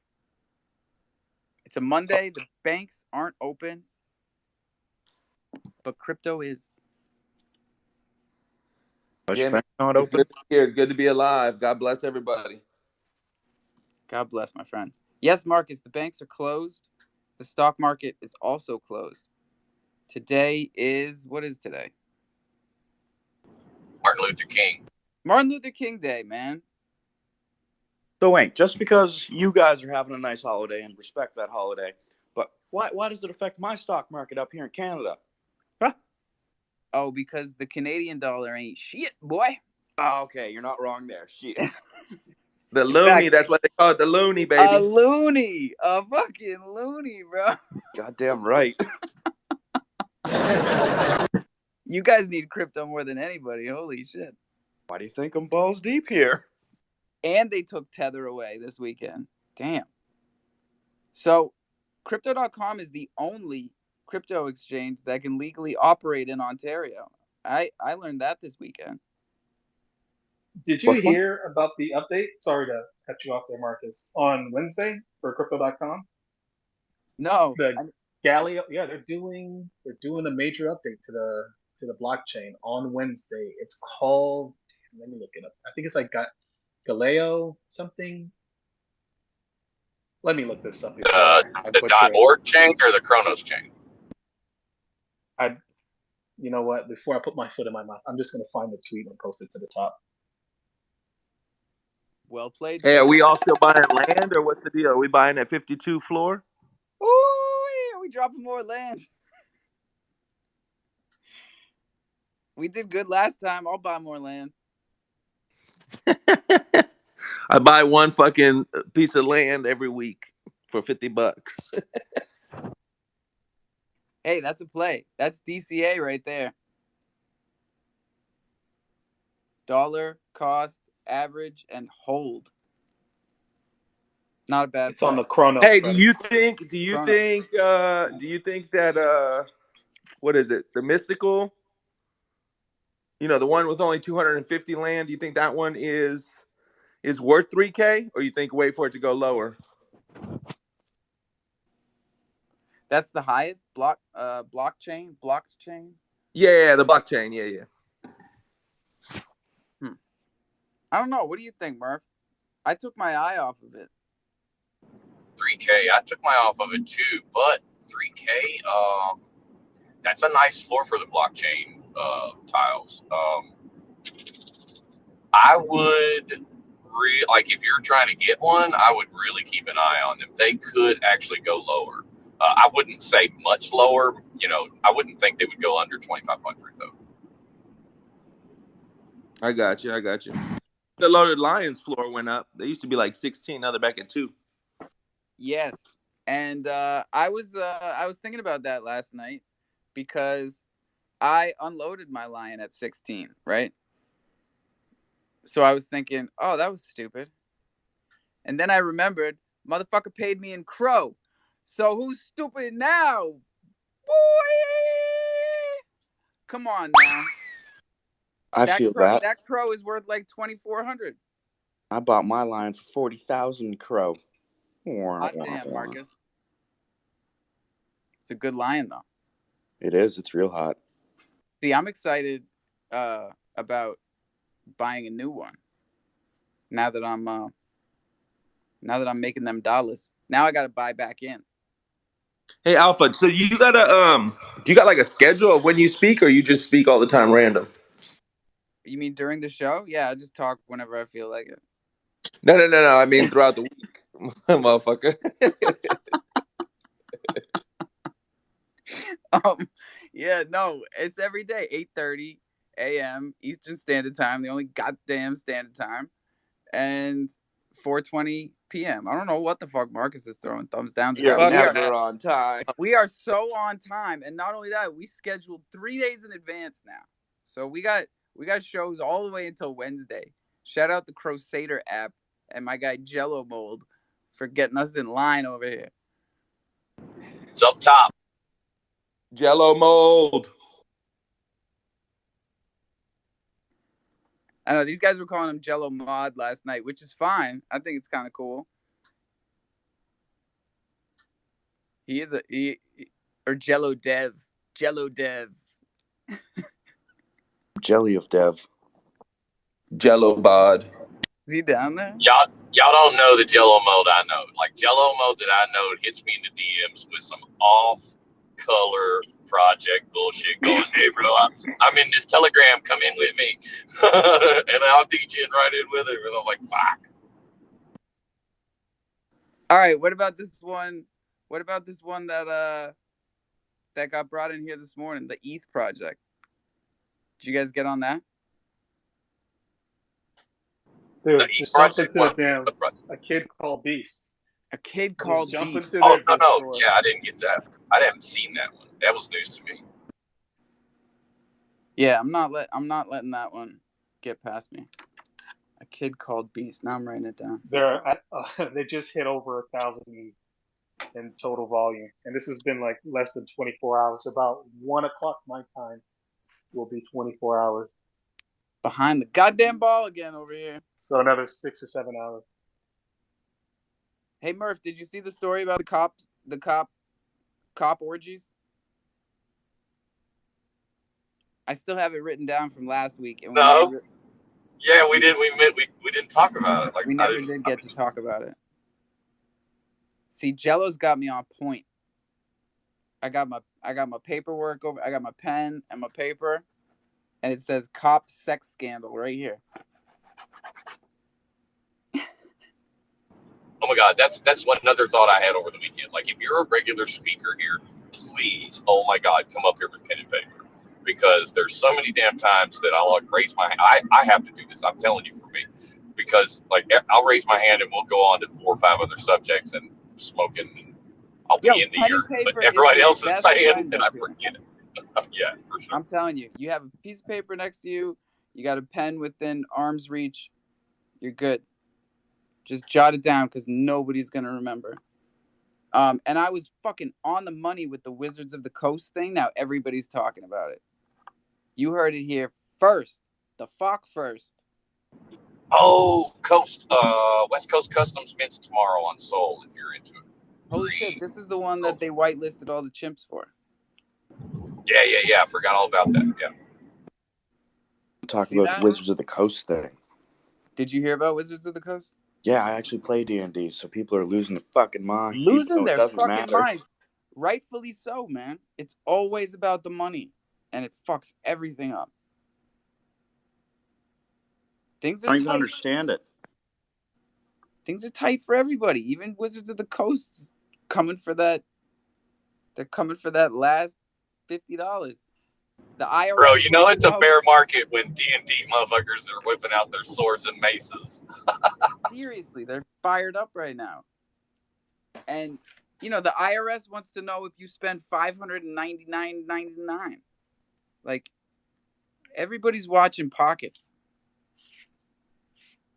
It's a Monday. The banks aren't open, but crypto is. Yeah, man. It's good to be here. It's good to be alive. God bless everybody. God bless, my friend. Yes, Marcus, the banks are closed. The stock market is also closed. Today is, what is today? Martin Luther King. Martin Luther King Day, man. So wait, just because you guys are having a nice holiday and respect that holiday, but why does it affect my stock market up here in Canada? Huh? Oh, because the Canadian dollar ain't shit, boy. Oh, okay, you're not wrong there. Shit. The loony, that's what they call it, the loony, baby. A loony. A fucking loony, bro. Goddamn right. You guys need crypto more than anybody. Holy shit. Why do you think I'm balls deep here? And they took Tether away this weekend. Damn. So, Crypto.com is the only crypto exchange that can legally operate in Ontario. I learned that this weekend. Did you hear about the update? Sorry to cut you off there, Marcus. On Wednesday for crypto.com, No. the Galileo, yeah, they're doing a major update to the blockchain on Wednesday. It's called, let me look it up. I think it's like Galileo something. Let me look this up before I The butcher it. .org chain or the Chronos chain? You know what? Before I put my foot in my mouth, I'm just gonna find the tweet and post it to the top. Well played. Hey, Sir. are we all still buying land, or what's the deal? Are we buying that 52 floor? Ooh, are we dropping more land? We did good last time. I'll buy more land. I buy one fucking piece of land every week for $50. Hey, that's a play. That's DCA right there. Dollar, cost, average, and hold. Not a bad It's play. on the Chronos. Hey, Chronos. do you think that what is it? The mystical, the one with only 250 land, do you think that one is worth 3K, or you think wait for it to go lower? That's the highest blockchain. Yeah, the blockchain. Yeah. I don't know. What do you think, Murph? I took my eye off of it. 3K. I took my eye off of it too, but 3K. That's a nice floor for the blockchain tiles. I would like if you're trying to get one, I would really keep an eye on them. They could actually go lower. I wouldn't say much lower. I wouldn't think they would go under 2,500 though. I got you. The Loaded Lions floor went up. They used to be like 16. Now they're back at 2. Yes, and I was thinking about that last night because I unloaded my lion at 16, right? So I was thinking, oh, that was stupid. And then I remembered, motherfucker paid me in Cro. So who's stupid now? Boy! Come on now. I feel that. That Cro is worth like 2,400. I bought my line for 40,000 Cro. Hot damn, Marcus. It's a good lion though. It is. It's real hot. See, I'm excited about buying a new one. Now that I'm making them dollars. Now I got to buy back in. Hey Alpha, so you gotta do you got like a schedule of when you speak, or you just speak all the time random? You mean during the show? Yeah, I just talk whenever I feel like it. No. I mean throughout the week, motherfucker. Yeah, no, it's every day, 8:30 a.m. Eastern Standard Time, the only goddamn standard time, and 4:20 p.m. I don't know what the fuck Marcus is throwing thumbs down to. You're never on time. We are so on time, and not only that, we scheduled 3 days in advance now. So we got shows all the way until Wednesday. Shout out the Crusader app and my guy Jello Mold for getting us in line over here. It's up top. Jello Mold. I know these guys were calling him Jello Mod last night, which is fine. I think it's kind of cool. He is or Jello Dev. Jello Dev. Jelly of Dev. Jello Bod. Is he down there? Y'all don't know the Jello mode I know. Like Jello mode that I know hits me in the DMs with some off-color project bullshit going, hey bro, I'm in this Telegram, come in with me. And I'll teach you right in with him. And I'm like, fuck. All right, what about this one? What about this one that got brought in here this morning, the ETH project? Did you guys get on that? Dude, just jump into the damn A Kid Called Beast. A Kid Called Beast. No. Yeah, I didn't get that. I haven't seen that one. That was news to me. Yeah, I'm not letting that one get past me. A Kid Called Beast. Now I'm writing it down. They just hit over 1,000 in total volume, and this has been like less than 24 hours. About 1 o'clock my time will be 24 hours. Behind the goddamn ball again over here. So another 6 or 7 hours. Hey Murph, did you see the story about the cop orgies? I still have it written down from last week, and No. Yeah, we did. We didn't talk about it. Like we never did get to talk about it. See, Jello's got me on point. I got my paperwork over. I got my pen and my paper, and it says "cop sex scandal" right here. Oh my God, that's another thought I had over the weekend. Like, if you're a regular speaker here, please, oh my God, come up here with pen and paper, because there's so many damn times that I'll like raise my hand. I have to do this. I'm telling you, for me, because like I'll raise my hand and we'll go on to 4 or 5 other subjects and smoking, and I'll be in the ear, but everybody else is saying, and I forget it. Yeah, for sure. I'm telling you, you have a piece of paper next to you. You got a pen within arm's reach. You're good. Just jot it down because nobody's going to remember. And I was fucking on the money with the Wizards of the Coast thing. Now everybody's talking about it. You heard it here first. The fuck first. Oh, West Coast Customs mints tomorrow on Soul, if you're into it. Holy shit, this is the one that they whitelisted all the chimps for. Yeah. I forgot all about that. Yeah. Talk about the Wizards of the Coast thing. Did you hear about Wizards of the Coast? Yeah, I actually play D&D, so people are losing their fucking mind. Losing their fucking mind. Rightfully so, man. It's always about the money, and it fucks everything up. Things are I don't even understand it. Things are tight for everybody. Even Wizards of the Coast coming for that. They're coming for that last $50. The IRS. Bro, you know it's a bear market when D&D motherfuckers are whipping out their swords and maces. Seriously, they're fired up right now. And, you know, the IRS wants to know if you spend $599.99. Like, everybody's watching Pockets.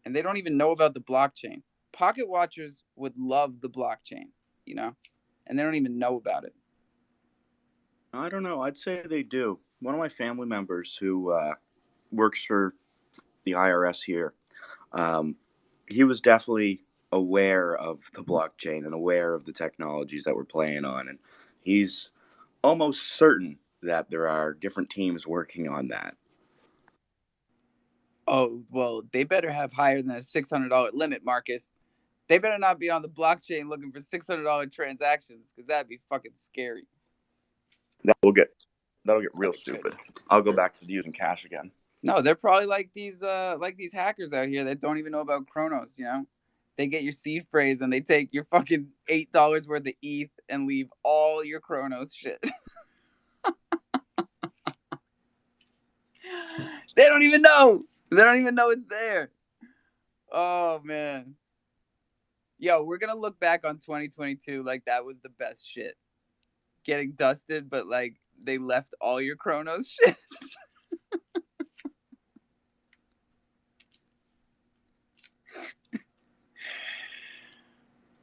And they don't even know about the blockchain. Pocket watchers would love the blockchain, you know? And they don't even know about it. I don't know. I'd say they do. One of my family members who works for the IRS here, he was definitely aware of the blockchain and aware of the technologies that we're playing on. And he's almost certain that there are different teams working on that. Oh, well, they better have higher than a $600 limit, Marcus. They better not be on the blockchain looking for $600 transactions, because that'd be fucking scary. That'll get real stupid. I'll go back to using cash again. No, they're probably like these hackers out here that don't even know about Chronos, you know? They get your seed phrase and they take your fucking $8 worth of ETH and leave all your Chronos shit. They don't even know. They don't even know it's there. Oh, man. Yo, we're going to look back on 2022 like that was the best shit. Getting dusted, but like they left all your Chronos shit.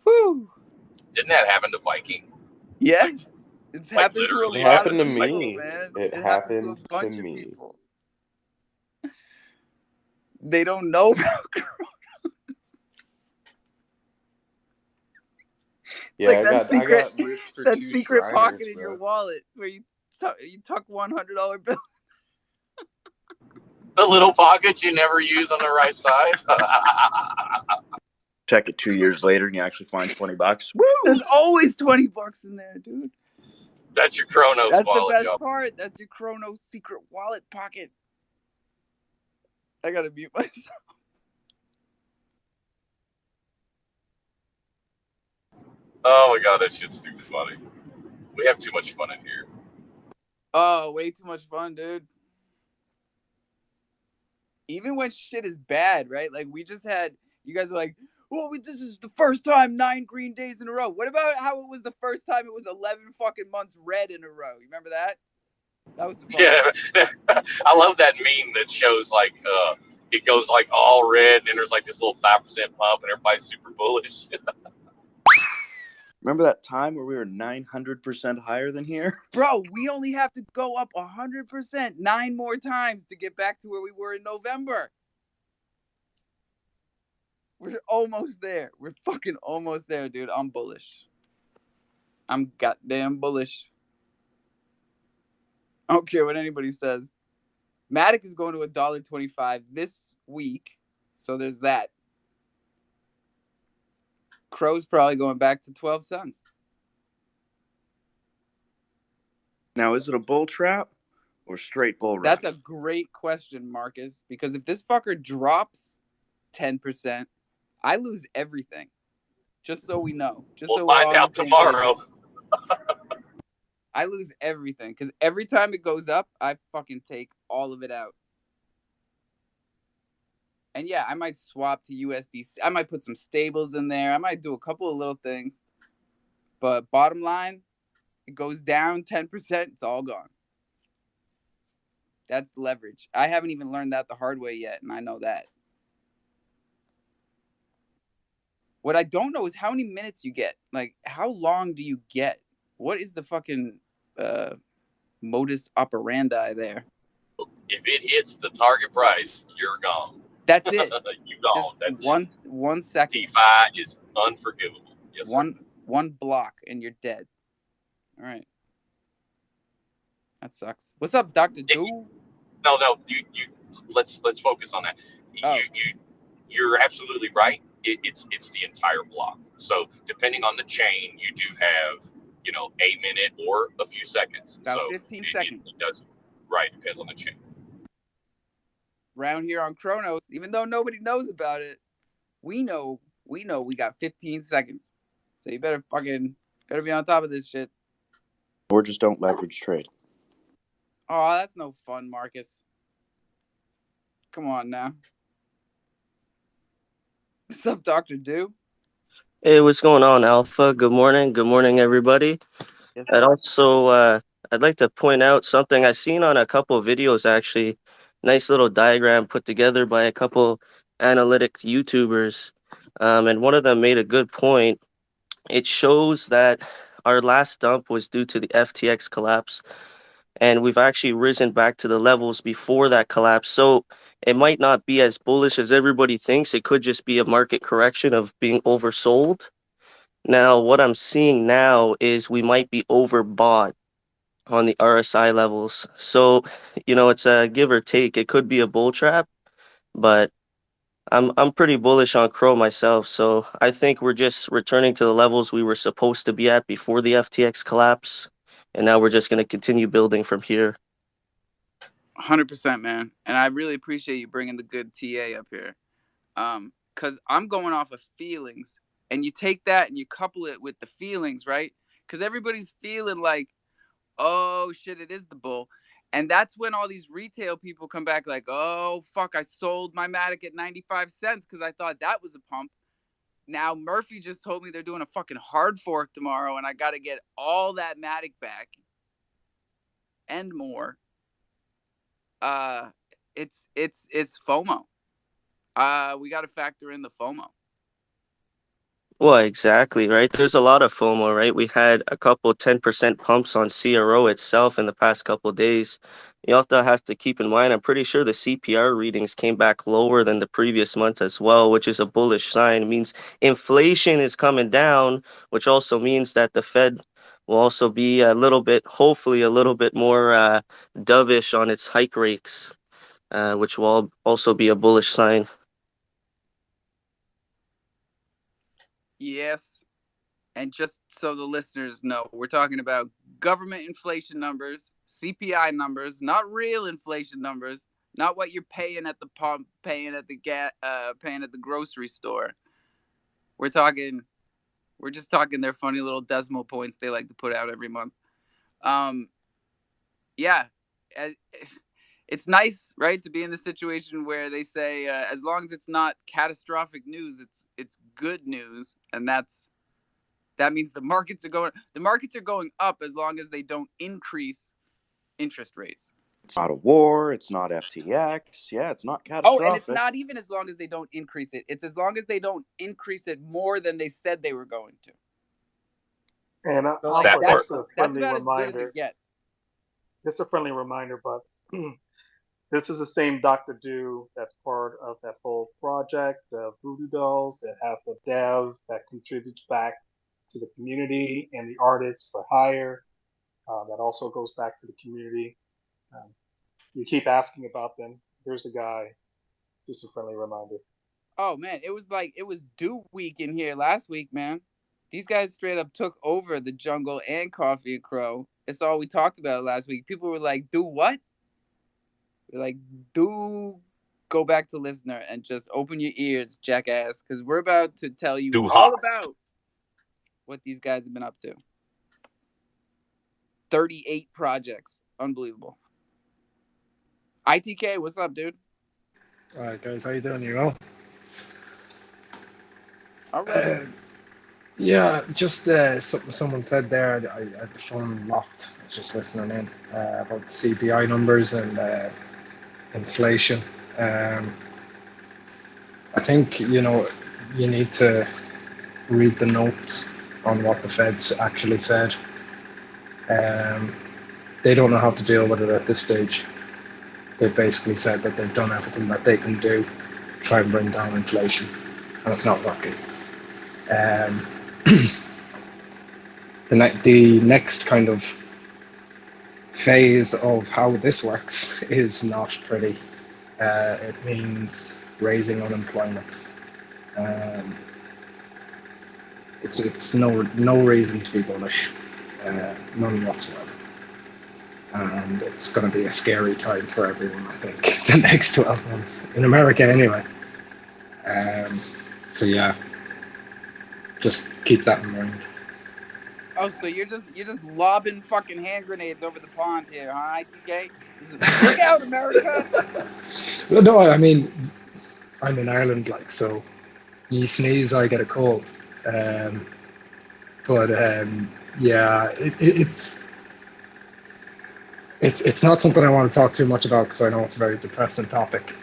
Whew. Didn't that happen to Viking? Yes. It's like happened to a lot It happened of to people, me. man. It happened to a bunch of people. They don't know about Chronos. Yeah, like I got ripped for that 2 secret Shriners, pocket in bro. your wallet where you tuck $100 bill. The little pockets you never use on the right side. Check it 2 years later and you actually find $20. Woo! There's always $20 in there, dude. That's your Chronos That's wallet. That's the best part. That's your Chronos secret wallet pocket. I gotta mute myself. Oh my God, that shit's too funny. We have too much fun in here. Oh, way too much fun, dude. Even when shit is bad, right? Like we just had, you guys are like, well, this is the first time 9 green days in a row. What about how it was the first time it was 11 fucking months red in a row? You remember that? That was fun. Yeah, I love that meme that shows like it goes like all red and there's like this little 5% pump and everybody's super bullish. Remember that time where we were 900% higher than here? Bro, we only have to go up 100% 9 more times to get back to where we were in November. We're almost there. We're fucking almost there, dude. I'm bullish. I'm goddamn bullish. I don't care what anybody says. Matic is going to $1.25 this week, so there's that. Crow's probably going back to 12 cents. Now, is it a bull trap or straight bull run? That's a great question, Marcus, because if this fucker drops 10%, I lose everything. Just so we know. We'll find out tomorrow. I lose everything because every time it goes up, I fucking take all of it out. And yeah, I might swap to USDC. I might put some stables in there. I might do a couple of little things. But bottom line, it goes down 10%, it's all gone. That's leverage. I haven't even learned that the hard way yet, and I know that. What I don't know is how many minutes you get. Like, how long do you get? What is the fucking modus operandi there? If it hits the target price, you're gone. That's it. You gone. That's it. 1 second. DeFi is unforgivable. Yes, one block and you're dead. All right. That sucks. What's up, Dr. Do? No. You. Let's focus on that. Oh. You're absolutely right. It's the entire block. So depending on the chain, you do have a minute or a few seconds. About 15 seconds. It does. Right. Depends on the chain. Around here on Chronos, even though nobody knows about it, we know we got 15 seconds. So you better be on top of this shit. Or just don't leverage trade. Oh, that's no fun, Marcus. Come on now. What's up, Dr. Do? Hey, what's going on, Alpha? Good morning. Good morning, everybody. Yes, I'd like to point out something I've seen on a couple of videos, actually. Nice little diagram put together by a couple analytic YouTubers. And one of them made a good point. It shows that our last dump was due to the FTX collapse, and we've actually risen back to the levels before that collapse. So it might not be as bullish as everybody thinks. It could just be a market correction of being oversold. Now, what I'm seeing now is we might be overbought on the RSI levels. So, it's a give or take. It could be a bull trap, but I'm pretty bullish on Cro myself. So I think we're just returning to the levels we were supposed to be at before the FTX collapse. And now we're just going to continue building from here. 100%, man. And I really appreciate you bringing the good TA up here. Because I'm going off of feelings. And you take that and you couple it with the feelings, right? Because everybody's feeling like, oh, shit, it is the bull. And that's when all these retail people come back like, oh, fuck, I sold my Matic at 95 cents because I thought that was a pump. Now Murphy just told me they're doing a fucking hard fork tomorrow and I got to get all that Matic back and more. It's FOMO. We got to factor in the FOMO. Well, exactly, right? There's a lot of FOMO, right? We had a couple 10% pumps on CRO itself in the past couple of days. You also have to keep in mind, I'm pretty sure the CPR readings came back lower than the previous month as well, which is a bullish sign. It means inflation is coming down, which also means that the Fed will also be hopefully a little bit more dovish on its hike rates, which will also be a bullish sign. Yes. And just so the listeners know, we're talking about government inflation numbers, CPI numbers, not real inflation numbers, not what you're paying at the pump, paying at the grocery store. We're just talking their funny little decimal points they like to put out every month. Yeah. It's nice, right, to be in the situation where they say as long as it's not catastrophic news, it's good news, and that means the markets are going up as long as they don't increase interest rates. It's not a war. It's not FTX. Yeah, it's not catastrophic. Oh, and it's not even as long as they don't increase it. It's as long as they don't increase it more than they said they were going to. And So also like That part. just a that's friendly about as good as reminder, it gets. just a friendly reminder, but this is the same Dr. Do that's part of that whole project, the Voodoo Dolls, that has the dev that contributes back to the community and the artists for hire. That also goes back to the community. Um, you keep asking about them. Here's the guy. Just a friendly reminder. Oh man, it was due week in here last week, man. These guys straight up took over the jungle and Coffee and Crow. It's all we talked about last week. People were like, "Do what?" We're like, "Do go back to listener and just open your ears, jackass, because we're about to tell you Du all hast. about what these guys have been up to." 38 projects, unbelievable. ITK, what's up, dude? All right, guys, how you doing? You well? All right. Yeah, just something someone said there. I had the phone locked. I was just listening in about the CPI numbers and inflation. Um, I think you need to read the notes on what the Fed's actually said. They don't know how to deal with it at this stage. They've basically said that they've done everything that they can do to try and bring down inflation, and it's not working. Um, the next kind of phase of how this works is not pretty. It means raising unemployment. Um, it's no reason to be bullish, none whatsoever. And it's going to be a scary time for everyone, I think, the next 12 months in America, anyway. So yeah, just keep that in mind. Oh, so you're just lobbing fucking hand grenades over the pond here, huh, ITK? Look out, America! No, I mean, I'm in Ireland, like, so you sneeze, I get a cold. But yeah, it's not something I want to talk too much about because I know it's a very depressing topic.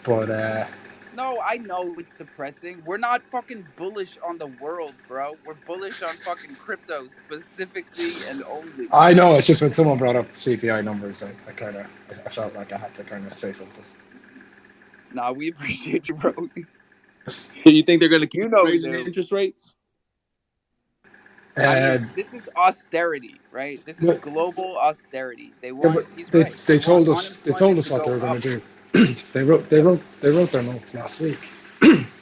But No, I know it's depressing. We're not fucking bullish on the world, bro. We're bullish on fucking crypto specifically and only. I know it's just when someone brought up the CPI numbers, I felt like I had to kind of say something. Nah, we appreciate you, bro. Do you think they're going to keep You know we raising do. interest rates? I mean, Uh, this is austerity, right? This is but, global austerity. They yeah, want. but He's they right. they They want told us unemployment to what they go were going up. to do. they wrote Yep. their notes last week.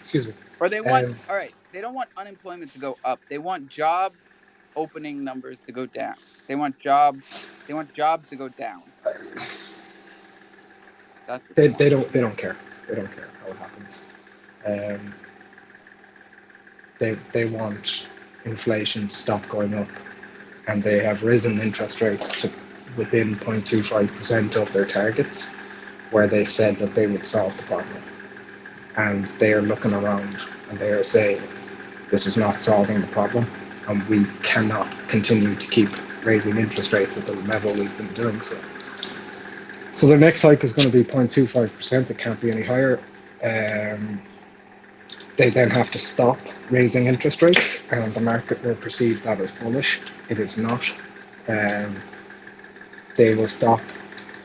Excuse me. Or they want. Um, All right. They don't want unemployment to go up. They want job opening numbers to go down. They want jobs to go down. That's what they want. they don't care. They don't care how it happens. Um, they want inflation to stop going up, and they have risen interest rates to within 0.25% of their targets, where they said that they would solve the problem. And they are looking around and they are saying, this is not solving the problem, and we cannot continue to keep raising interest rates at the level we've been doing so. So their next hike is going to be 0.25%. It can't be any higher. They then have to stop raising interest rates, and the market will perceive that as bullish. It is not. They will stop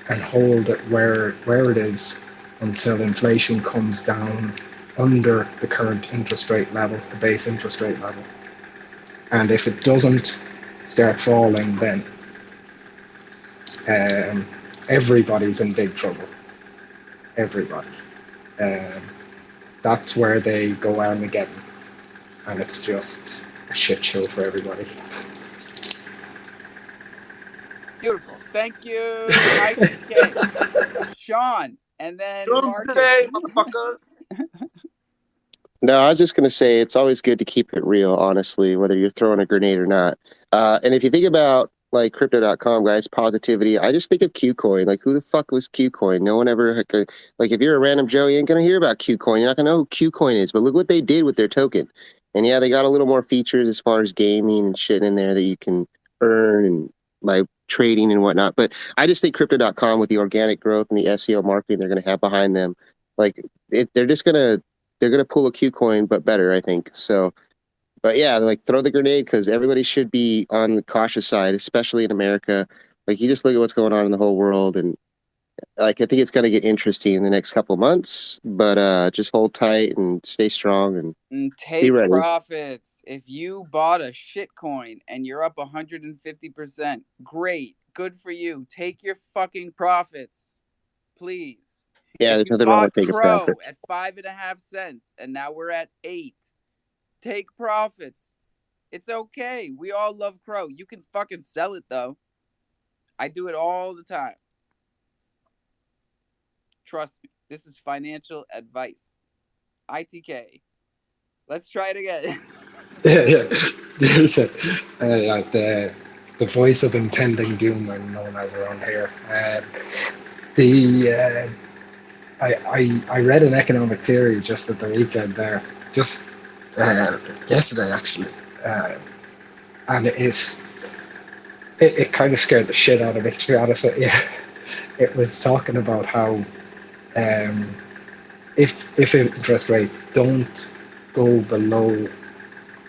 and hold it where it is until inflation comes down under the current interest rate level, the base interest rate level. And if it doesn't start falling, then everybody's in big trouble. Everybody. That's where they go Armageddon, and it's just a shit show for everybody. Beautiful. Thank you, ITK. Sean, and then Marcus. Doomsday, motherfucker. No, I was just going to say it's always good to keep it real, honestly, whether you're throwing a grenade or not. And if you think about like crypto.com, guys, positivity, I just think of Qcoin. Like, who the fuck was Qcoin? No one ever, like, if you're a random Joe, you ain't going to hear about Qcoin. You're not going to know who Qcoin is. But look what they did with their token. And yeah, they got a little more features as far as gaming and shit in there that you can earn and by trading and whatnot. But I just think crypto.com with the organic growth and the SEO marketing they're going to have behind them, like, they're just going to pull a Qcoin, but better, I think. So But yeah, like throw the grenade because everybody should be on the cautious side, especially in America. Like you just look at what's going on in the whole world, and like I think it's going to get interesting in the next couple of months. But just hold tight and stay strong and And be take ready. profits. If you bought a shit coin and you're up 150%, great, good for you. Take your fucking profits, please. Yeah, If there's you nothing wrong with bought taking Crow profits. at 5.5 cents and now we're at 8, take profits. It's okay. We all love Crow. You can fucking sell it though. I do it all the time. Trust me. This is financial advice. ITK. Let's try it again. Yeah. There's the voice of impending doom, I'm known as around here. The I read an economic theory just at the weekend there, just yesterday actually, and it kind of scared the shit out of me, to be honest with you. It was talking about how if interest rates don't go below,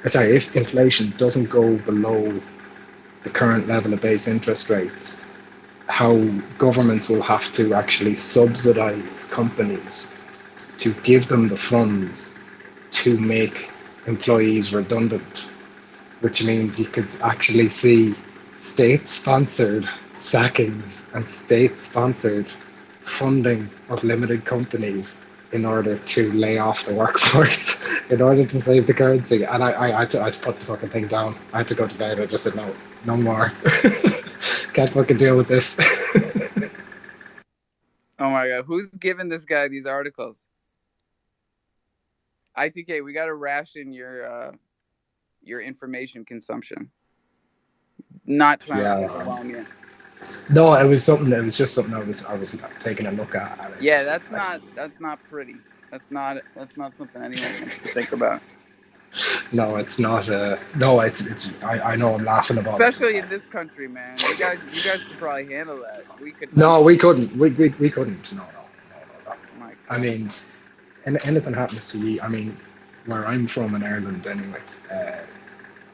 sorry, if inflation doesn't go below the current level of base interest rates, how governments will have to actually subsidize companies to give them the funds to make employees redundant, which means you could actually see state-sponsored sackings and state-sponsored funding of limited companies in order to lay off the workforce in order to save the currency. And I had to put the fucking thing down. I had to go to bed. I just said, no more. Can't fucking deal with this. Oh my god, who's giving this guy these articles? ITK, we gotta ration your information consumption. Not trying to Yeah. overwhelm you. No, it was something. It was just something I was taking a look at. And Yeah, that's not pretty. That's not something anyone wants to think about. No, it's not. No, it's. I know I'm laughing about it. Especially in this country, man. You guys could probably handle that. We could not. No, we couldn't. We couldn't. No. My I god. mean, anything happens to you. I mean, where I'm from in Ireland, anyway.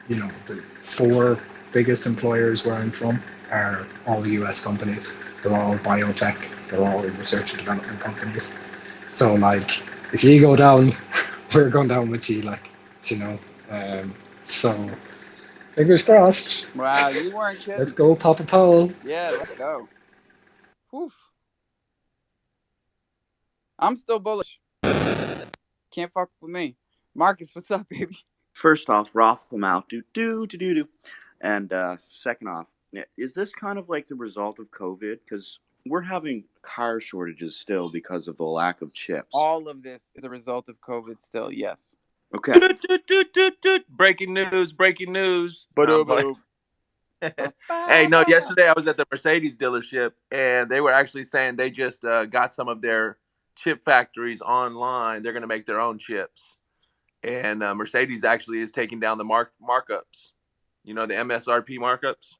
The 4 biggest employers where I'm from are all US companies. They're all biotech. They're all research and development companies. So, like, if you go down, we're going down with you, like, you know. So, fingers crossed. Wow, you weren't kidding. Let's go pop a poll. Yeah, let's go. Whew. I'm still bullish. Can't fuck with me. Marcus, what's up, baby? First off, Roth them out. Do. And second off, is this kind of like the result of COVID? Because we're having car shortages still because of the lack of chips. All of this is a result of COVID still, yes. Okay. Breaking news. Hey, Hey, no, yesterday I was at the Mercedes dealership, and they were actually saying they just got some of their chip factories online. They're going to make their own chips. And Mercedes actually is taking down the markups. You know, the MSRP markups.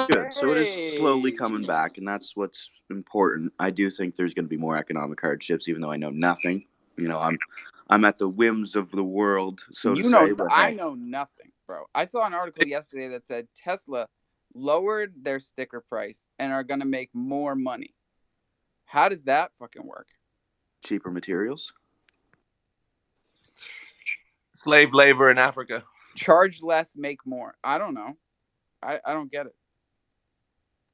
Good. So it is slowly coming back, and that's what's important. I do think there's going to be more economic hardships, even though I know nothing. I'm at the whims of the world, so to say. But I know nothing, bro. I saw an article yesterday that said Tesla lowered their sticker price and are going to make more money. How does that fucking work? Cheaper materials? Slave labor in Africa. Charge less, make more. I don't know. I don't get it.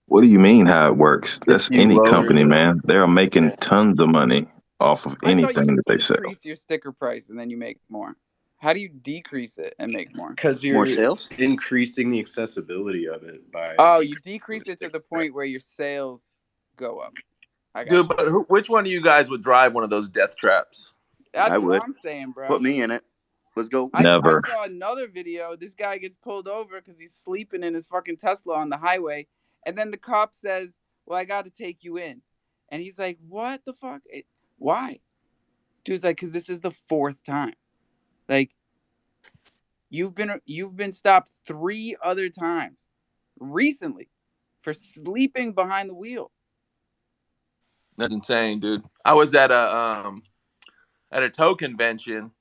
What do you mean how it works? That's any company, man. They're making tons of money off of anything that they sell. You increase your sticker price and then you make more. How do you decrease it and make more? Because you're more sales? Increasing the accessibility of it by. Oh, you decrease it to the point where your sales go up. Dude, but which one of you guys would drive one of those death traps? That's what I'm saying, bro. Put me in it. Let's go. Never. I saw another video. This guy gets pulled over because he's sleeping in his fucking Tesla on the highway. And then the cop says, well, I got to take you in. And he's like, what the fuck? Why? Dude's like, because this is the 4th time. Like, you've been stopped 3 other times recently for sleeping behind the wheel. That's insane, dude. I was at a tow convention,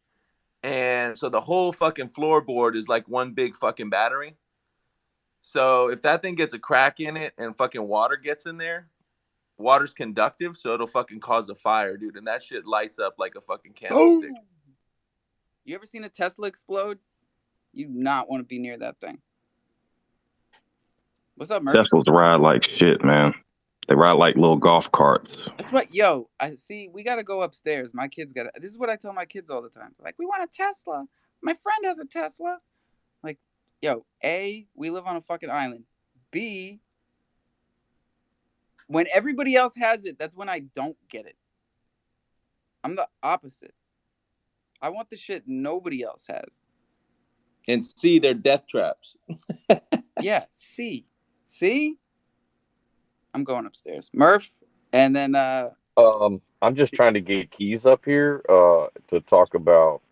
And so the whole fucking floorboard is like one big fucking battery. So if that thing gets a crack in it and fucking water gets in there, water's conductive, so it'll fucking cause a fire, dude. And that shit lights up like a fucking candlestick. Boom! You ever seen a Tesla explode? You do not want to be near that thing. What's up, Murphy? Teslas ride like shit, man. They ride like little golf carts. That's what, yo, I see. We got to go upstairs. My kids got to, this is what I tell my kids all the time. Like, we want a Tesla. My friend has a Tesla. Like, yo, A, we live on a fucking island. B, when everybody else has it, that's when I don't get it. I'm the opposite. I want the shit nobody else has. And C, they're death traps. Yeah, C. See? I'm going upstairs. Murph, and then I'm just trying to get Keys up here to talk about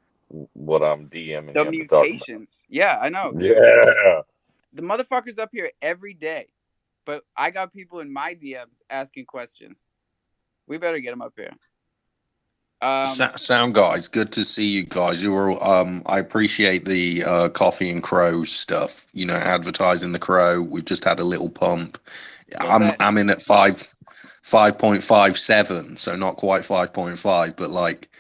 what I'm DMing the him to talk about. mutations. Yeah, I know. Yeah. The motherfucker's up here every day. But I got people in my DMs asking questions. We better get him up here. Sound guys, good to see you guys. You're I appreciate the Coffee and Cro stuff. You know, advertising the Crow. We've just had a little pump. I'm in at 5.57, so not quite 5.5, but like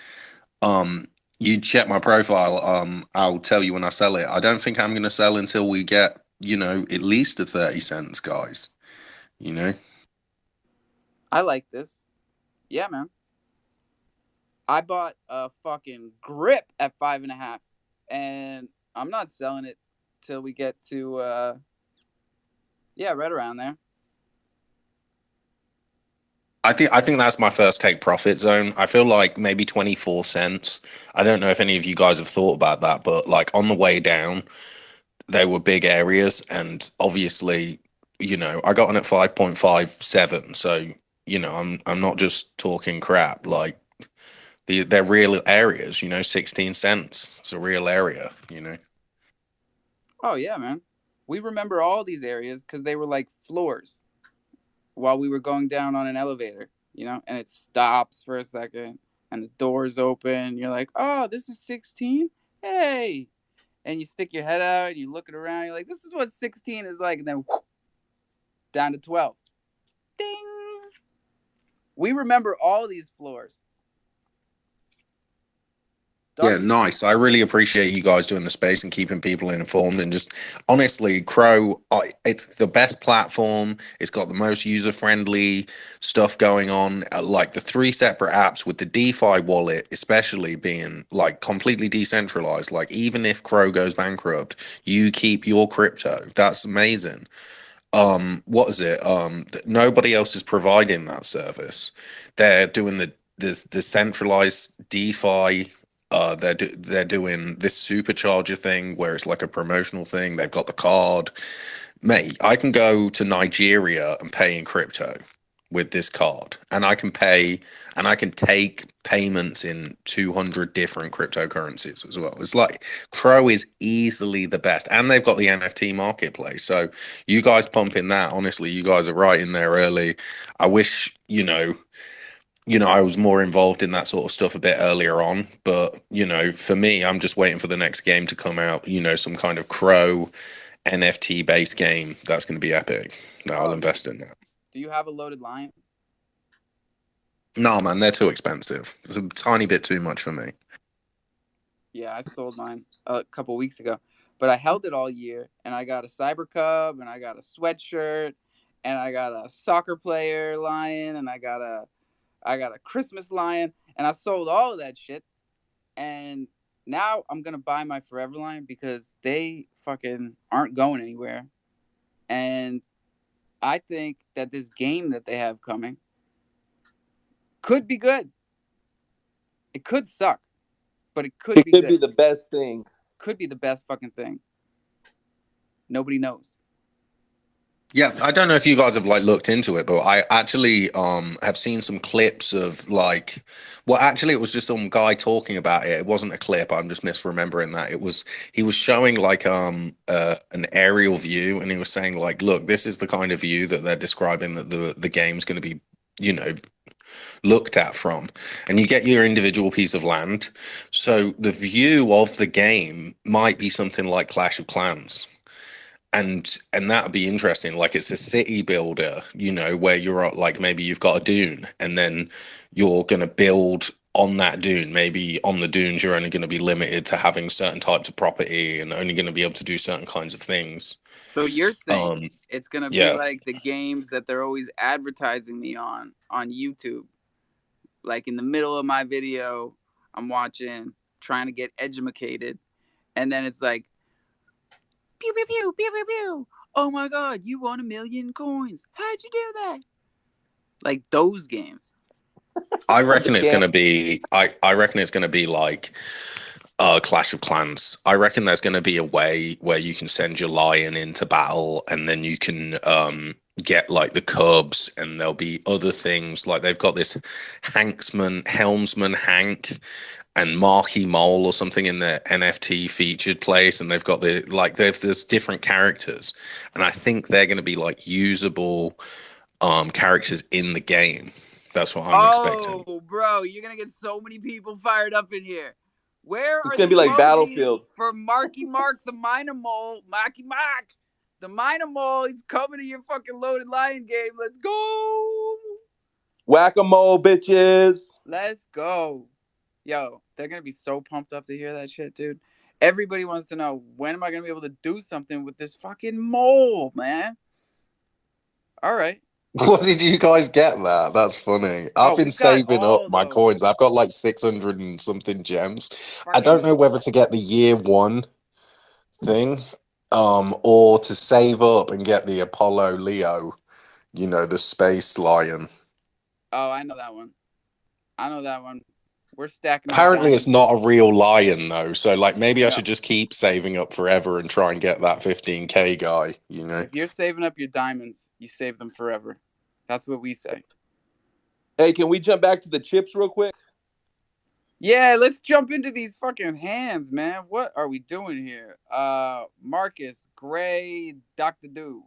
you check my profile, I'll tell you when I sell it. I don't think I'm gonna sell until we get, you know, at least to 30 cents, guys. You know? I like this. Yeah, man. I bought a fucking grip at 5.5, and I'm not selling it till we get to right around there. I think that's my first take profit zone. I feel like maybe 24 cents. I don't know if any of you guys have thought about that, but like on the way down, they were big areas, and obviously, you know, I got on at 5.57, so you know, I'm not just talking crap. Like they're real areas, you know. 16 cents. It's a real area, you know. Oh yeah, man. We remember all these areas because they were like floors while we were going down on an elevator, you know, and it stops for a second and the doors open. You're like, oh, this is 16? Hey. And you stick your head out and you look it around. You're like, this is what 16 is like. And then whoop, down to 12. Ding. We remember all these floors. Yeah, nice. I really appreciate you guys doing the space and keeping people informed. And just honestly, Cro, it's the best platform. It's got the most user-friendly stuff going on. Like the 3 separate apps with the DeFi wallet, especially being like completely decentralized. Like even if Cro goes bankrupt, you keep your crypto. That's amazing. What is it? Nobody else is providing that service. They're doing the centralized DeFi. They're doing this supercharger thing where it's like a promotional thing. They've got the card. Mate, I can go to Nigeria and pay in crypto with this card, and I can pay and I can take payments in 200 different cryptocurrencies as well. It's like Cro is easily the best, and they've got the NFT marketplace. So you guys pumping that, honestly, you guys are right in there early. I wish, you know, I was more involved in that sort of stuff a bit earlier on, but, you know, for me, I'm just waiting for the next game to come out, you know, some kind of Cro NFT based game. That's going to be epic. I'll invest in that. Do you have a loaded lion? No, man, they're too expensive. It's a tiny bit too much for me. Yeah, I sold mine a couple weeks ago, but I held it all year, and I got a Cyber Cub, and I got a sweatshirt, and I got a soccer player lion, and I got a Christmas lion, and I sold all of that shit. And now I'm going to buy my Forever Lion because they fucking aren't going anywhere. And I think that this game that they have coming could be good. It could suck, but it could be good. It could be the best thing. Could be the best fucking thing. Nobody knows. Yeah, I don't know if you guys have like looked into it, but I actually have seen some clips of like, well, actually it was just some guy talking about it. It wasn't a clip. I'm just misremembering that. He was showing like an aerial view, and he was saying like, look, this is the kind of view that they're describing that the game's going to be, you know, looked at from, and you get your individual piece of land. So the view of the game might be something like Clash of Clans. And that would be interesting. Like it's a city builder, where you're like maybe you've got a dune, and then you're going to build on that dune. Maybe on the dunes you're only going to be limited to having certain types of property and only going to be able to do certain kinds of things. So you're saying it's going to be Yeah. like the games that they're always advertising me on YouTube. Like in the middle of my video, I'm watching, trying to get educated, and then it's like, pew, pew, pew, pew, pew, pew. Oh my God, you won 1 million coins. How'd you do that? Like those games. I reckon it's going to be. I reckon it's going to be like Clash of Clans. I reckon there's going to be a way where you can send your lion into battle, and then you can get like the cubs, and there'll be other things like they've got this helmsman Hank and Marky Mole or something in the NFT featured place, and they've got there's different characters, and I think they're going to be like usable characters in the game. That's what I'm expecting. Oh, bro, you're gonna get so many people fired up in here. Where it's are gonna the be like emojis Battlefield for Marky Mark the Minor Mole? Marky Mark, the Minor Mole, he's coming to your fucking loaded lion game. Let's go. Whack-a-mole, bitches. Let's go. Yo, they're gonna be so pumped up to hear that shit, dude. Everybody wants to know, when am I gonna be able to do something with this fucking mole, man? All right. What did you guys get that? That's funny. I've been saving up my coins. I've got like 600 and something gems. I don't know whether to get the year 1 thing, or to save up and get the Apollo Leo, the space lion. Oh, I know that one. We're stacking. Apparently it's not a real lion though, so like maybe I should just keep saving up forever and try and get that 15K guy, If you're saving up your diamonds, you save them forever. That's what we say. Hey, can we jump back to the chips real quick? Yeah, let's jump into these fucking hands, man. What are we doing here? Marcus, Gray, Dr. Do.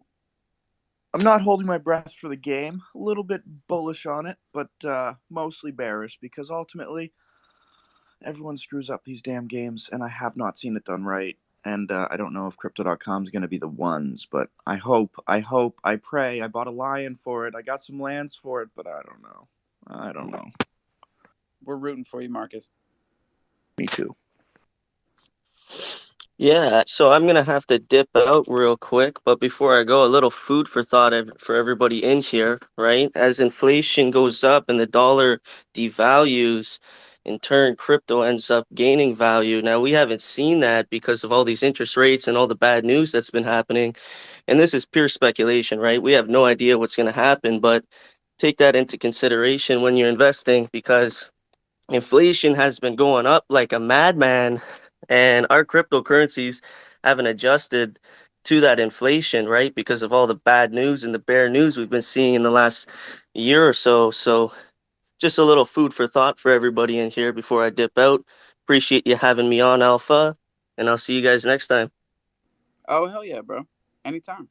I'm not holding my breath for the game. A little bit bullish on it, but mostly bearish because ultimately everyone screws up these damn games, and I have not seen it done right. And I don't know if Crypto.com is going to be the ones, but I hope, I pray. I bought a lion for it. I got some lands for it, but I don't know. We're rooting for you, Marcus. Me too. Yeah, so I'm going to have to dip out real quick, but before I go, a little food for thought for everybody in here, right? As inflation goes up and the dollar devalues, in turn, crypto ends up gaining value. Now, we haven't seen that because of all these interest rates and all the bad news that's been happening. And this is pure speculation, right? We have no idea what's going to happen, but take that into consideration when you're investing because inflation has been going up like a madman, and our cryptocurrencies haven't adjusted to that inflation, right? Because of all the bad news and the bear news we've been seeing in the last year or so. So just a little food for thought for everybody in here before I dip out. Appreciate you having me on, Alpha, and I'll see you guys next time. Oh, hell yeah, bro. Anytime.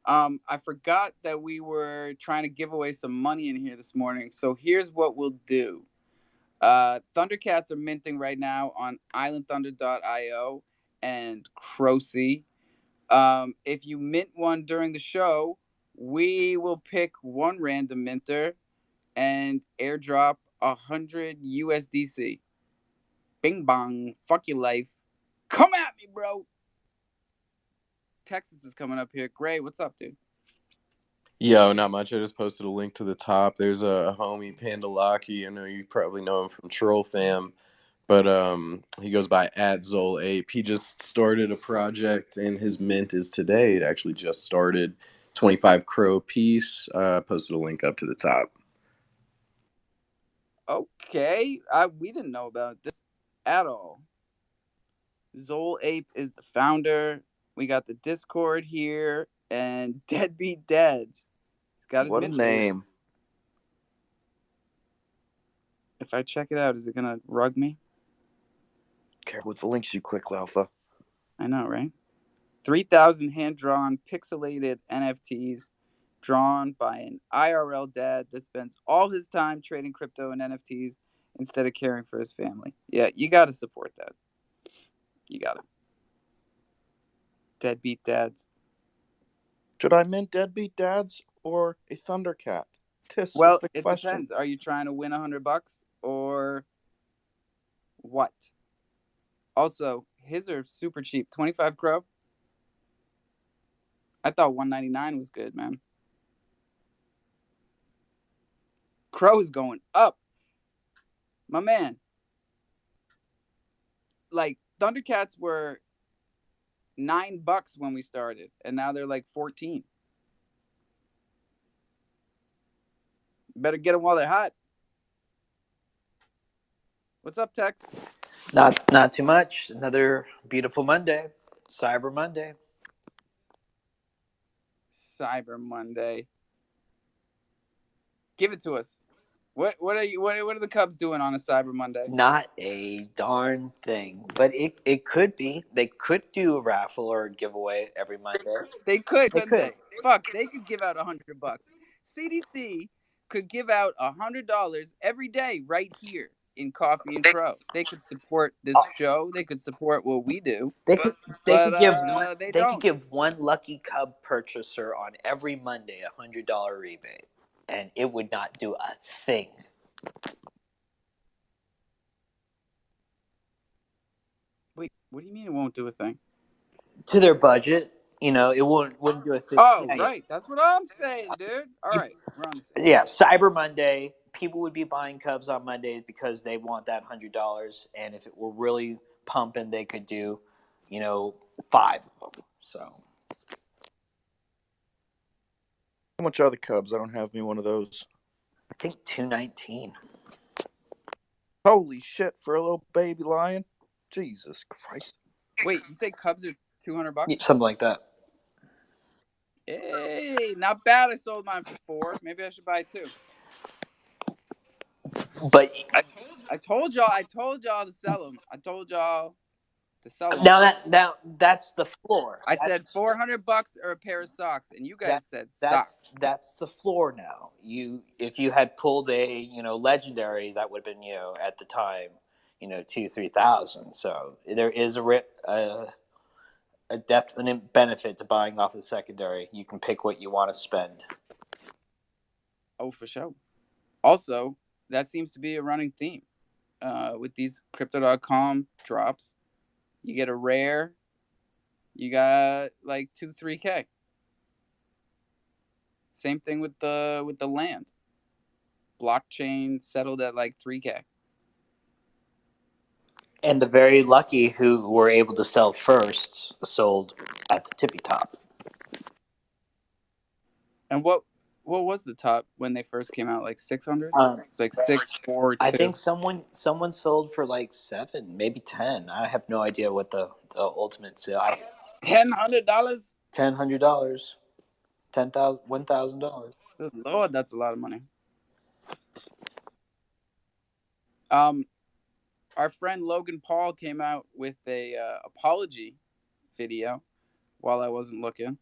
I forgot that we were trying to give away some money in here this morning. So here's what we'll do. Thundercats are minting right now on islandthunder.io and Crocy. If you mint one during the show, we will pick one random minter and airdrop 100 USDC. Bing bong. Fuck your life. Come at me, bro. Texas is coming up here. Gray, what's up, dude? Yo, not much. I just posted a link to the top. There's a homie, Pandalaki. I know you probably know him from Troll Fam, but he goes by @ZolApe. He just started a project, and his mint is today. It actually just started. 25 Cro piece. Posted a link up to the top. Okay, we didn't know about this at all. ZolApe is the founder. We got the Discord here, and Deadbeat Dads. He's got his What a name. If I check it out, is it gonna rug me? Careful with the links you click, Alpha. I know, right? 3,000 hand-drawn, pixelated NFTs. drawn by an IRL dad that spends all his time trading crypto and NFTs instead of caring for his family. Yeah, you got to support that. You got to. Deadbeat dads. Should I mint deadbeat dads or a Thundercat? This Well, is the it question. depends. Are you trying to win $100 or what? Also, his are super cheap. 25 Cro. I thought 199 was good, man. Cro is going up. My man. Like, Thundercats were $9 when we started, and now they're like 14. Better get them while they're hot. What's up, Tex? Not too much. Another beautiful Monday, Cyber Monday. Cyber Monday. Give it to us. What are the Cubs doing on a Cyber Monday? Not a darn thing, but it could be. They could do a raffle or a giveaway every Monday. They could, couldn't they? Fuck, they could give out $100. CDC could give out $100 every day right here in Coffee and Cro. They could support this show. They could support what we do. They could give one lucky Cub purchaser on every Monday $100 rebate, and it would not do a thing. Wait, what do you mean it won't do a thing? To their budget, it wouldn't do a thing. Oh, right. That's what I'm saying, dude. All right, we're on the same. Yeah, Cyber Monday. People would be buying Cubs on Mondays because they want that $100, and if it were really pumping, they could do, 5 of them. So, How much are the Cubs? I don't have me one of those. I think $219. Holy shit! For a little baby lion, Jesus Christ! Wait, you say Cubs are $200? Something like that. Hey, not bad. I sold mine for $4. Maybe I should buy 2. But I told y'all to sell them. I told y'all to sell them. Now that's the floor. I said $400 or a pair of socks, and you guys said socks. That's the floor now. If you had pulled a legendary, that would have been at the time $2,000-$3,000. So there is a definite benefit to buying off the secondary. You can pick what you want to spend. Oh, for sure. Also, that seems to be a running theme with these Crypto.com drops. You get a rare, you got like 2-3K. Same thing with the land. Blockchain settled at like 3K. And the very lucky who were able to sell first sold at the tippy top. And what was the top when they first came out? Like 600? It's like 642. I think someone sold for like 7, maybe 10. I have no idea what the ultimate sale. $1,000. $1,000. $1,000. Good Lord, that's a lot of money. Our friend Logan Paul came out with a apology video while I wasn't looking.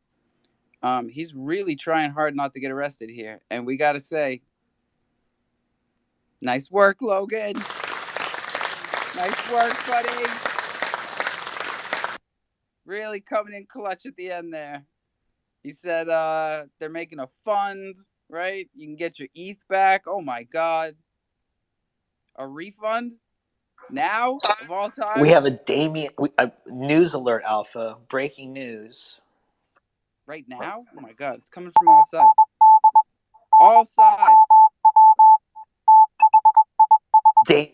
He's really trying hard not to get arrested here, and we gotta say, nice work, Logan. Nice work, buddy. Really coming in clutch at the end there. He said they're making a fund, right? You can get your ETH back. Oh my God. A refund? Now, of all time? We have a news alert, Alpha. Breaking news. Right now? Oh my God, it's coming from all sides. All sides.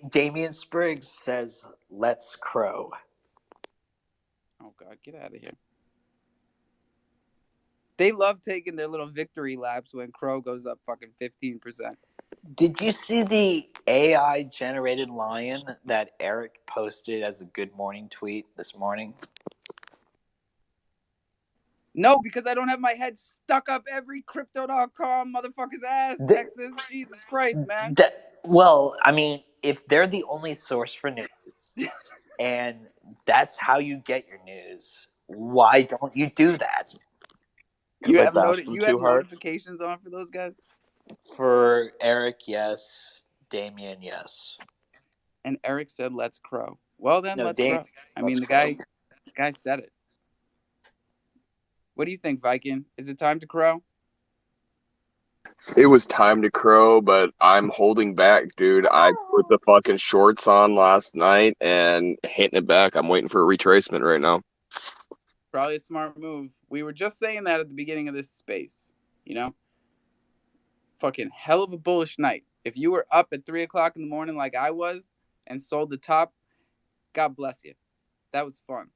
Damian Spriggs says, "Let's Crow." Oh God, get out of here. They love taking their little victory laps when Crow goes up fucking 15%. Did you see the AI generated lion that Eric posted as a good morning tweet this morning? No, because I don't have my head stuck up every Crypto.com motherfucker's ass, Texas. Jesus Christ, man. Well, I mean, if they're the only source for news, and that's how you get your news, why don't you do that? because I bashed them you have too hard. notifications on for those guys? For Eric, yes. Damien, yes. And Eric said, "Let's crow." Well, then No, let's crow. I mean, the guy said it. What do you think, Viking? Is it time to crow? It was time to crow, but I'm holding back, dude. I put the fucking shorts on last night and hitting it back. I'm waiting for a retracement right now. Probably a smart move. We were just saying that at the beginning of this space. Fucking hell of a bullish night. If you were up at 3 o'clock in the morning like I was and sold the top, God bless you. That was fun.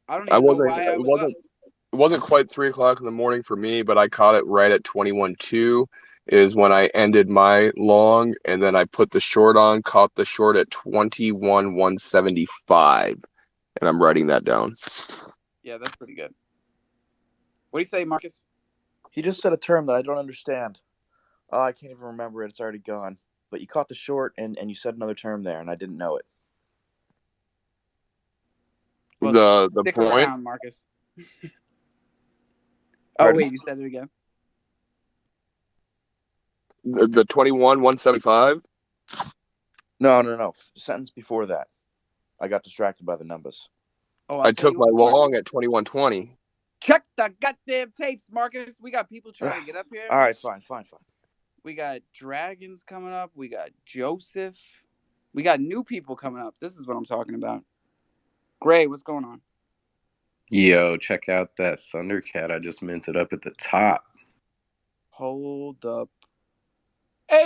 I don't even know why I was up. It wasn't quite 3 o'clock in the morning for me, but I caught it right at 21.2 is when I ended my long, and then I put the short on, caught the short at 21,175, and I'm writing that down. Yeah, that's pretty good. What do you say, Marcus? He just said a term that I don't understand. I can't even remember it. It's already gone. But you caught the short, and you said another term there, and I didn't know it. Well, the stick point? around, Marcus. Oh, wait, you said it again? The 21,175? No. Sentence before that. I got distracted by the numbers. Oh, I took my long at 21.20. Check the goddamn tapes, Marcus. We got people trying to get up here. All right, fine. We got Dragons coming up. We got Joseph. We got new people coming up. This is what I'm talking about. Gray, what's going on? Yo, check out that Thundercat I just minted up at the top. Hold up.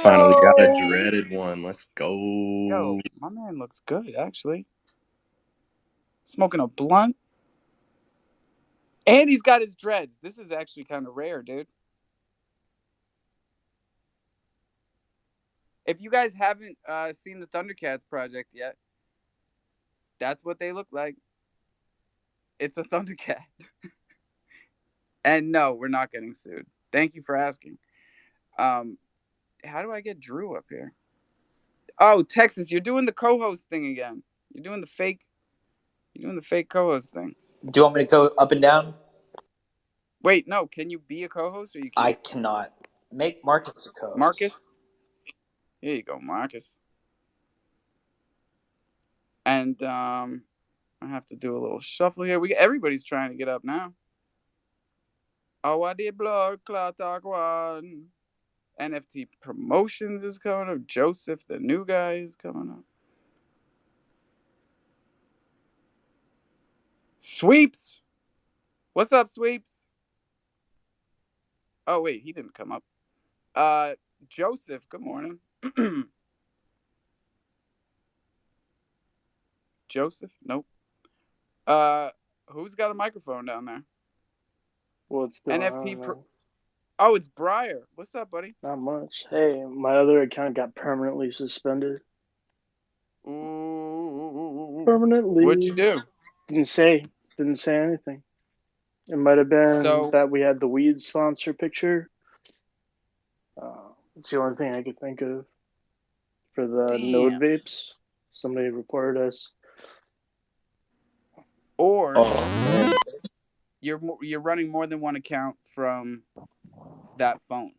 Finally got a dreaded one. Let's go. Yo, my man looks good, actually. Smoking a blunt. And he's got his dreads. This is actually kind of rare, dude. If you guys haven't seen the Thundercats project yet, that's what they look like. It's a Thundercat. And no, we're not getting sued. Thank you for asking. How do I get Drew up here? Oh, Texas, you're doing the co-host thing again. You're doing the fake co-host thing. Do you want me to go up and down? Wait, no. Can you be a co-host or you can't? I cannot. Make Marcus a co-host. Marcus? Here you go, Marcus. And I have to do a little shuffle here. Everybody's trying to get up now. Oh, I did blood clot talk one. NFT Promotions is coming up. Joseph, the new guy, is coming up. Sweeps. What's up, Sweeps? Oh, wait, he didn't come up. Joseph, good morning. Joseph? Nope. Who's got a microphone down there? What's going NFT on? Oh, it's Briar. What's up, buddy? Not much. Hey, my other account got permanently suspended. Ooh. Permanently. What'd you do? Didn't say anything. It might have been that we had the weed sponsor picture. It's the only thing I could think of for the node vapes. Somebody reported us. Or you're running more than one account from that phone.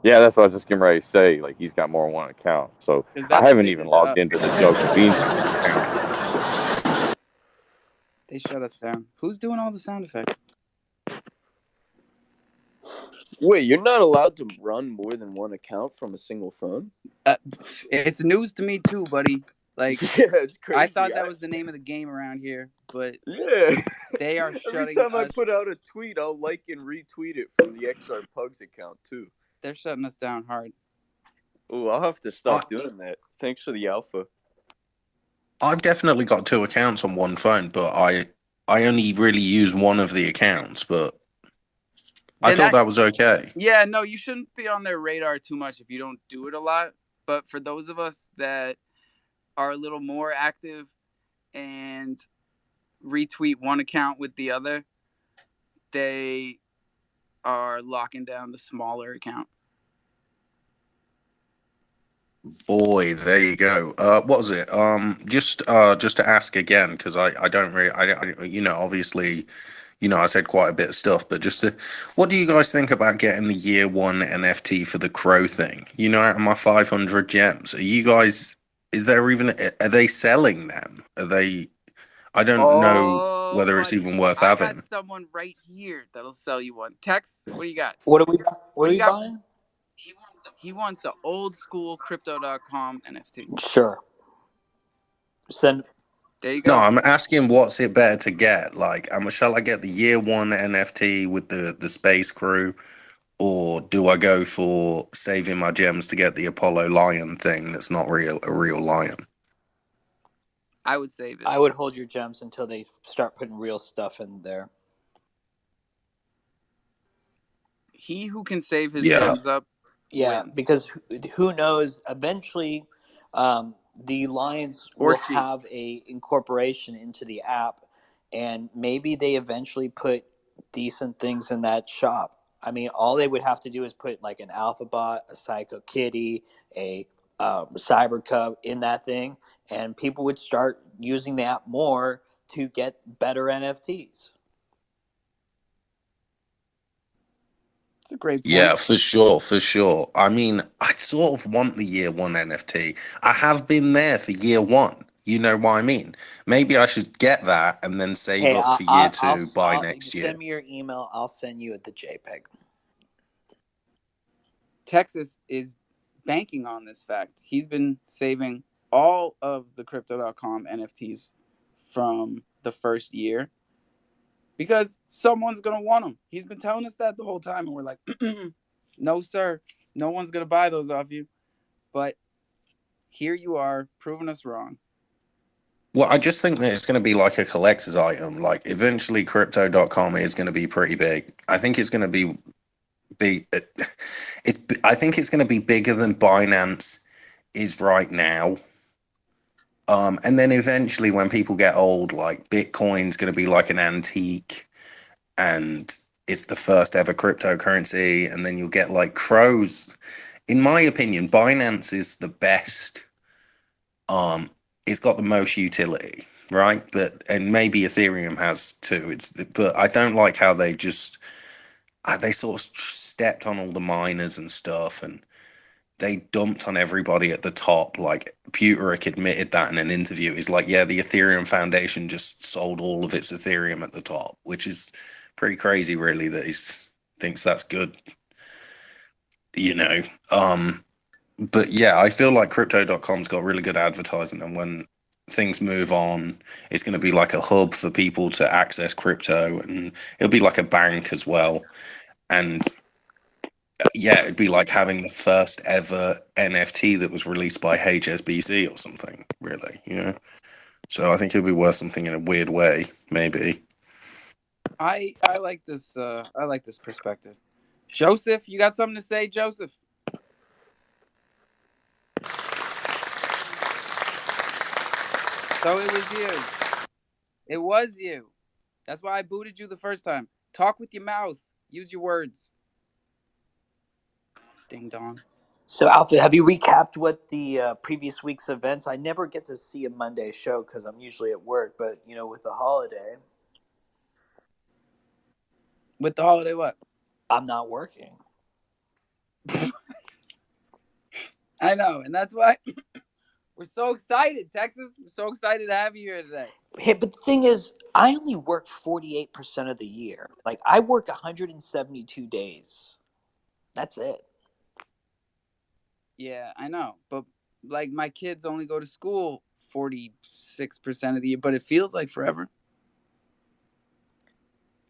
Yeah, that's what I was just getting ready to say. Like, he's got more than one account. So I haven't even logged into the Joe Convenience account. They shut us down. Who's doing all the sound effects? Wait, you're not allowed to run more than one account from a single phone? It's news to me too, buddy. Like, yeah, it's crazy. I thought that was the name of the game around here, but yeah, they are shutting Every time us. I put out a tweet, I'll like and retweet it from the XR Pugs account too. They're shutting us down hard. Oh, I'll have to stop doing that. Thanks for the alpha. I've definitely got two accounts on one phone, but I only really use one of the accounts, but I thought that was okay. Yeah, no, you shouldn't be on their radar too much if you don't do it a lot. But for those of us that are a little more active and retweet one account with the other, they are locking down the smaller account. Boy, there you go. What was it? Just to ask again, because I don't really, obviously, I said quite a bit of stuff, but what do you guys think about getting the year one NFT for the Crow thing? Out of my 500 gems, are they selling them? I don't know whether it's even worth I got having. someone right here that'll sell you one. Tex, what do you got? What are we buying? He wants the old school crypto.com NFT. Sure. Send. There you No, go. I'm asking what's it better to get? Like, shall I get the year one NFT with the Space Crew, or do I go for saving my gems to get the Apollo lion thing that's not a real lion? I would save it. I would hold your gems until they start putting real stuff in there. He who can save his gems up wins. Because who knows, eventually the lions will have a incorporation into the app, and maybe they eventually put decent things in that shop. I mean, all they would have to do is put like an Alphabot, a Psycho Kitty, a Cyber Cub in that thing, and people would start using the app more to get better NFTs. It's a great point. Yeah, for sure. I mean, I sort of want the year one NFT. I have been there for year one. You know what I mean? Maybe I should get that and then save up for year two by next year. Send me your email. I'll send you the JPEG. Texas is banking on this fact. He's been saving all of the crypto.com NFTs from the first year because someone's going to want them. He's been telling us that the whole time, and we're like, no, sir. No one's going to buy those off you. But here you are, proving us wrong. Well, I just think that it's going to be like a collector's item. Like, eventually, crypto.com is going to be pretty big. I think it's going to be big. I think it's going to be bigger than Binance is right now. And then eventually, when people get old, like, Bitcoin's going to be like an antique, and it's the first ever cryptocurrency. And then you'll get like Crows. In my opinion, Binance is the best. It's got the most utility, right? And maybe Ethereum has too. But I don't like how they sort of stepped on all the miners and stuff, and they dumped on everybody at the top. Like, Puterick admitted that in an interview. He's like, yeah, the Ethereum Foundation just sold all of its Ethereum at the top, which is pretty crazy, really, that he thinks that's good. But yeah, I feel like crypto.com's got really good advertising, and when things move on, it's going to be like a hub for people to access crypto, and it'll be like a bank as well. And yeah, it'd be like having the first ever NFT that was released by HSBC or something, really, So I think it'll be worth something in a weird way, maybe. I like this. I like this perspective. Joseph, you got something to say, Joseph? So it was you. It was you. That's why I booted you the first time. Talk with your mouth. Use your words. Ding dong. So, Alpha, have you recapped what the previous week's events? I never get to see a Monday show because I'm usually at work, but, with the holiday. With the holiday what? I'm not working. I know, and that's why we're so excited, Texas. We're so excited to have you here today. Hey, but the thing is, I only work 48% of the year. Like, I work 172 days. That's it. Yeah, I know. But, like, my kids only go to school 46% of the year, but it feels like forever.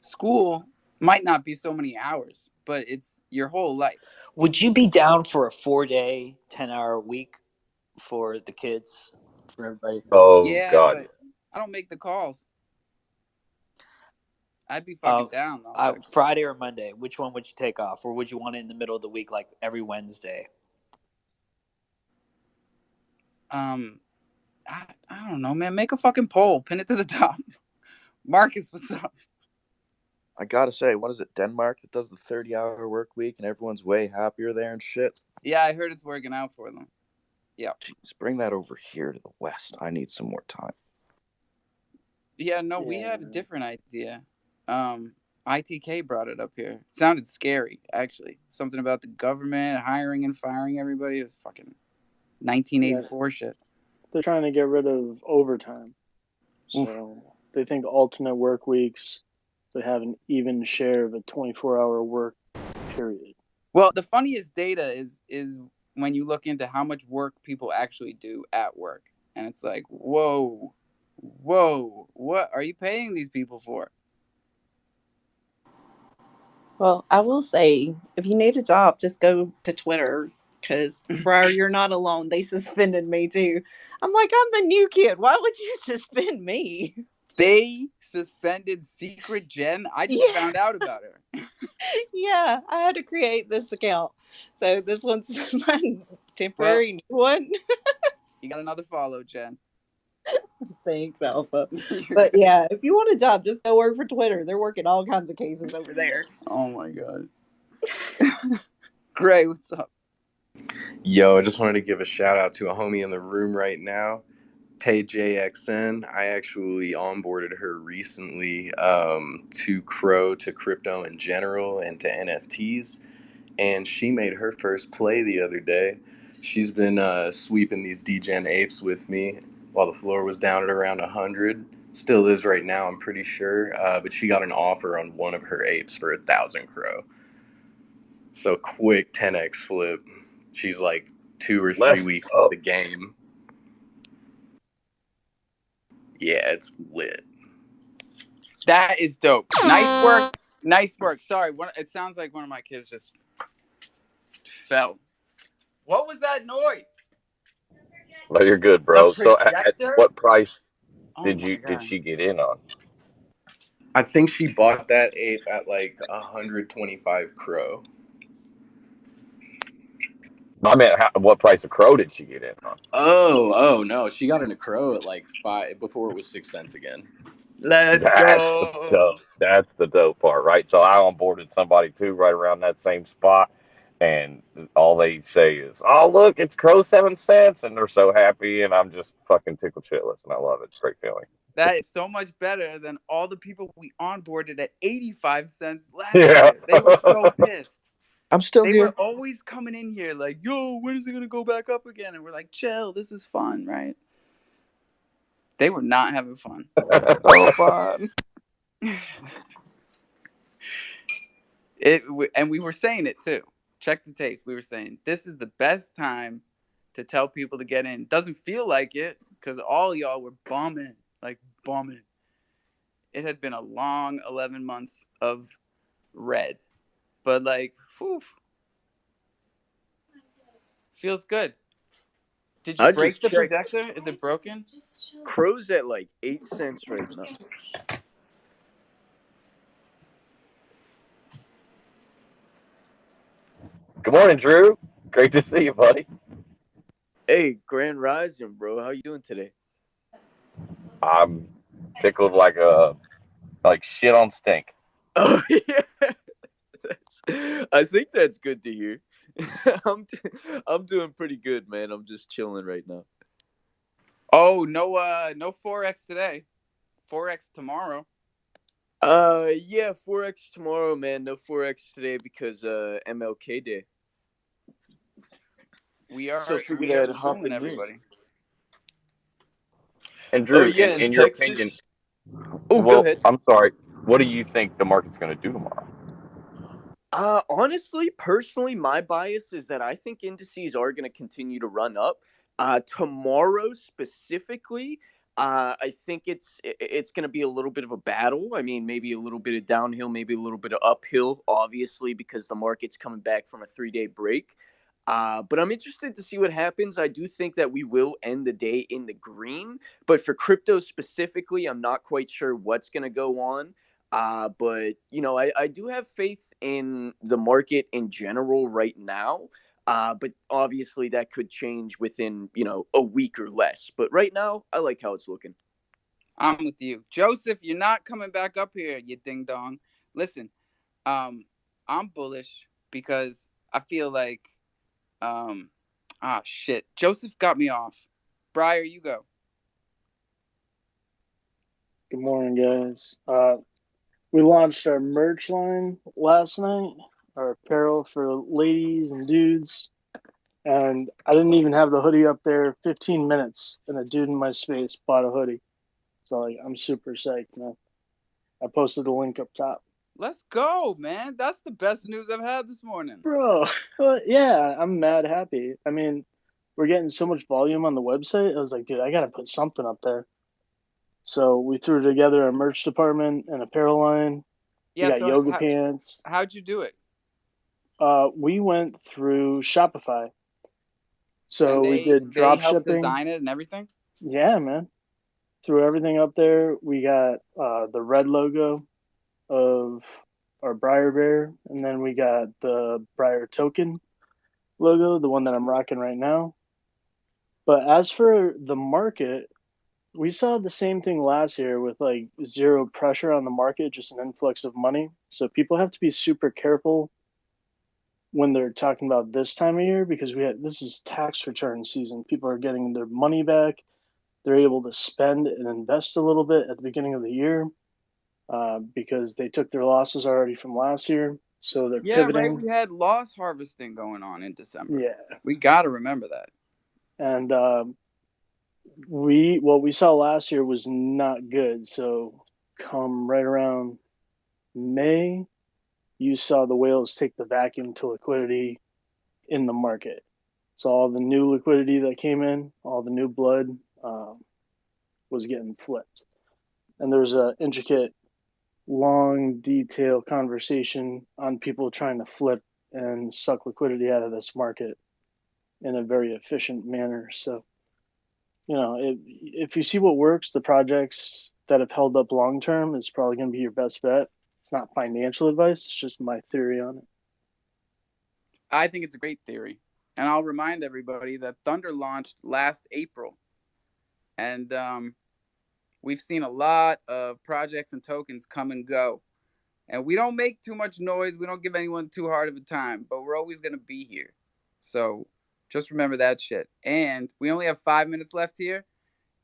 School might not be so many hours, but it's your whole life. Would you be down for a 4-day, 10-hour week for the kids, for everybody? Oh, yeah, God. But I don't make the calls. I'd be fucking down, though. Friday or Monday, which one would you take off? Or would you want it in the middle of the week, like every Wednesday? I don't know, man. Make a fucking poll. Pin it to the top. Marcus, what's up? I gotta say, what is it, Denmark that does the 30-hour work week and everyone's way happier there and shit? Yeah, I heard it's working out for them. Yeah. Jeez, bring that over here to the West. I need some more time. Yeah, no, we had a different idea. ITK brought it up here. It sounded scary, actually. Something about the government hiring and firing everybody. It was fucking 1984 shit. They're trying to get rid of overtime. So they think alternate work weeks would have an even share of a 24-hour work period. Well, the funniest data is when you look into how much work people actually do at work. And it's like, whoa, what are you paying these people for? Well, I will say, if you need a job, just go to Twitter. Because, Briar, you're not alone. They suspended me, too. I'm like, I'm the new kid. Why would you suspend me? They suspended Secret Jen? I just found out about her. Yeah, I had to create this account. So this one's my temporary new one. You got another follow, Jen. Thanks, Alpha. But yeah, if you want a job, just go work for Twitter. They're working all kinds of cases over there. Oh my god. Gray, what's up? Yo, I just wanted to give a shout out to a homie in the room right now, Tay JXN. I actually onboarded her recently to Cro, to crypto in general, and to NFTs. And she made her first play the other day. She's been sweeping these degen apes with me while the floor was down at around 100. Still is right now, I'm pretty sure. But she got an offer on one of her apes for 1,000 Cro. So quick 10x flip. She's like 2 or 3 weeks into the game. Yeah, it's lit. That is dope. Nice work. Nice work. Sorry, it sounds like one of my kids just fell. What was that noise? No, you're good, bro. So at what price Oh did she get in on? I think she bought that ape at like 125 Cro. I mean, what price of Cro did she get in on? Oh no, she got into Cro at like 5 before it was 6 cents again. Let's go. That's the dope part, right? So I onboarded somebody too right around that same spot, and all they say is, "Oh, look, it's Cro 7 cents," and they're so happy, and I'm just fucking tickled shitless, and I love it. It's a great feeling. That is so much better than all the people we onboarded at 85 cents last year. They were so pissed. I'm still here. They were always coming in here like, yo, when is it going to go back up again? And we're like, chill, this is fun, right? They were not having fun. So fun. And we were saying it too. Check the tapes. We were saying, this is the best time to tell people to get in. Doesn't feel like it because all y'all were bumming. It had been a long 11 months of red. But like, whew, feels good. Did you break the projector? Is it broken? Cro's at like 8 cents right now. Good morning, Drew. Great to see you, buddy. Hey, Grand Rising, bro. How you doing today? I'm tickled like shit on stink. Oh yeah, I think that's good to hear. I'm doing pretty good, man. I'm just chilling right now. Oh, no Forex today. Forex tomorrow. Yeah, Forex tomorrow, man. No Forex today because MLK Day. We are hopping everybody. And Drew, in your opinion, go ahead. I'm sorry. What do you think the market's going to do tomorrow? Honestly, personally, my bias is that I think indices are going to continue to run up. Tomorrow specifically, I think it's going to be a little bit of a battle. I mean, maybe a little bit of downhill, maybe a little bit of uphill, obviously, because the market's coming back from a 3-day break. But I'm interested to see what happens. I do think that we will end the day in the green. But for crypto specifically, I'm not quite sure what's going to go on. But, I do have faith in the market in general right now. But obviously that could change within, a week or less. But right now, I like how it's looking. I'm with you. Joseph, you're not coming back up here, you ding dong. Listen, I'm bullish because I feel like, shit. Joseph got me off. Briar, you go. Good morning, guys. We launched our merch line last night, our apparel for ladies and dudes. And I didn't even have the hoodie up there 15 minutes, and a dude in my space bought a hoodie. So like, I'm super psyched, man. I posted the link up top. Let's go, man. That's the best news I've had this morning. Bro, yeah, I'm mad happy. I mean, we're getting so much volume on the website. I was like, dude, I got to put something up there. So we threw together a merch department and apparel line. Yeah, we got so yoga pants. How'd you do it? We went through Shopify. So we did they drop helped shipping. design it and everything? Yeah, man. Threw everything up there. We got the red logo of our Briar Bear, and then we got the Briar Token logo, the one that I'm rocking right now. But as for the market, we saw the same thing last year with like zero pressure on the market, just an influx of money. So people have to be super careful when they're talking about this time of year, because this is tax return season. People are getting their money back. They're able to spend and invest a little bit at the beginning of the year because they took their losses already from last year. So they're pivoting. Right. We had loss harvesting going on in December. Yeah. We got to remember that. And what we saw last year was not good. So come right around May, you saw the whales take the vacuum to liquidity in the market. So all the new liquidity that came in, all the new blood was getting flipped. And there's an intricate, long, detailed conversation on people trying to flip and suck liquidity out of this market in a very efficient manner. So, if you see what works, the projects that have held up long term is probably going to be your best bet. It's not financial advice, it's just my theory on it. I think it's a great theory. And I'll remind everybody that Thunder launched last April. And we've seen a lot of projects and tokens come and go. And we don't make too much noise. We don't give anyone too hard of a time, but we're always going to be here. So just remember that shit. And we only have 5 minutes left here.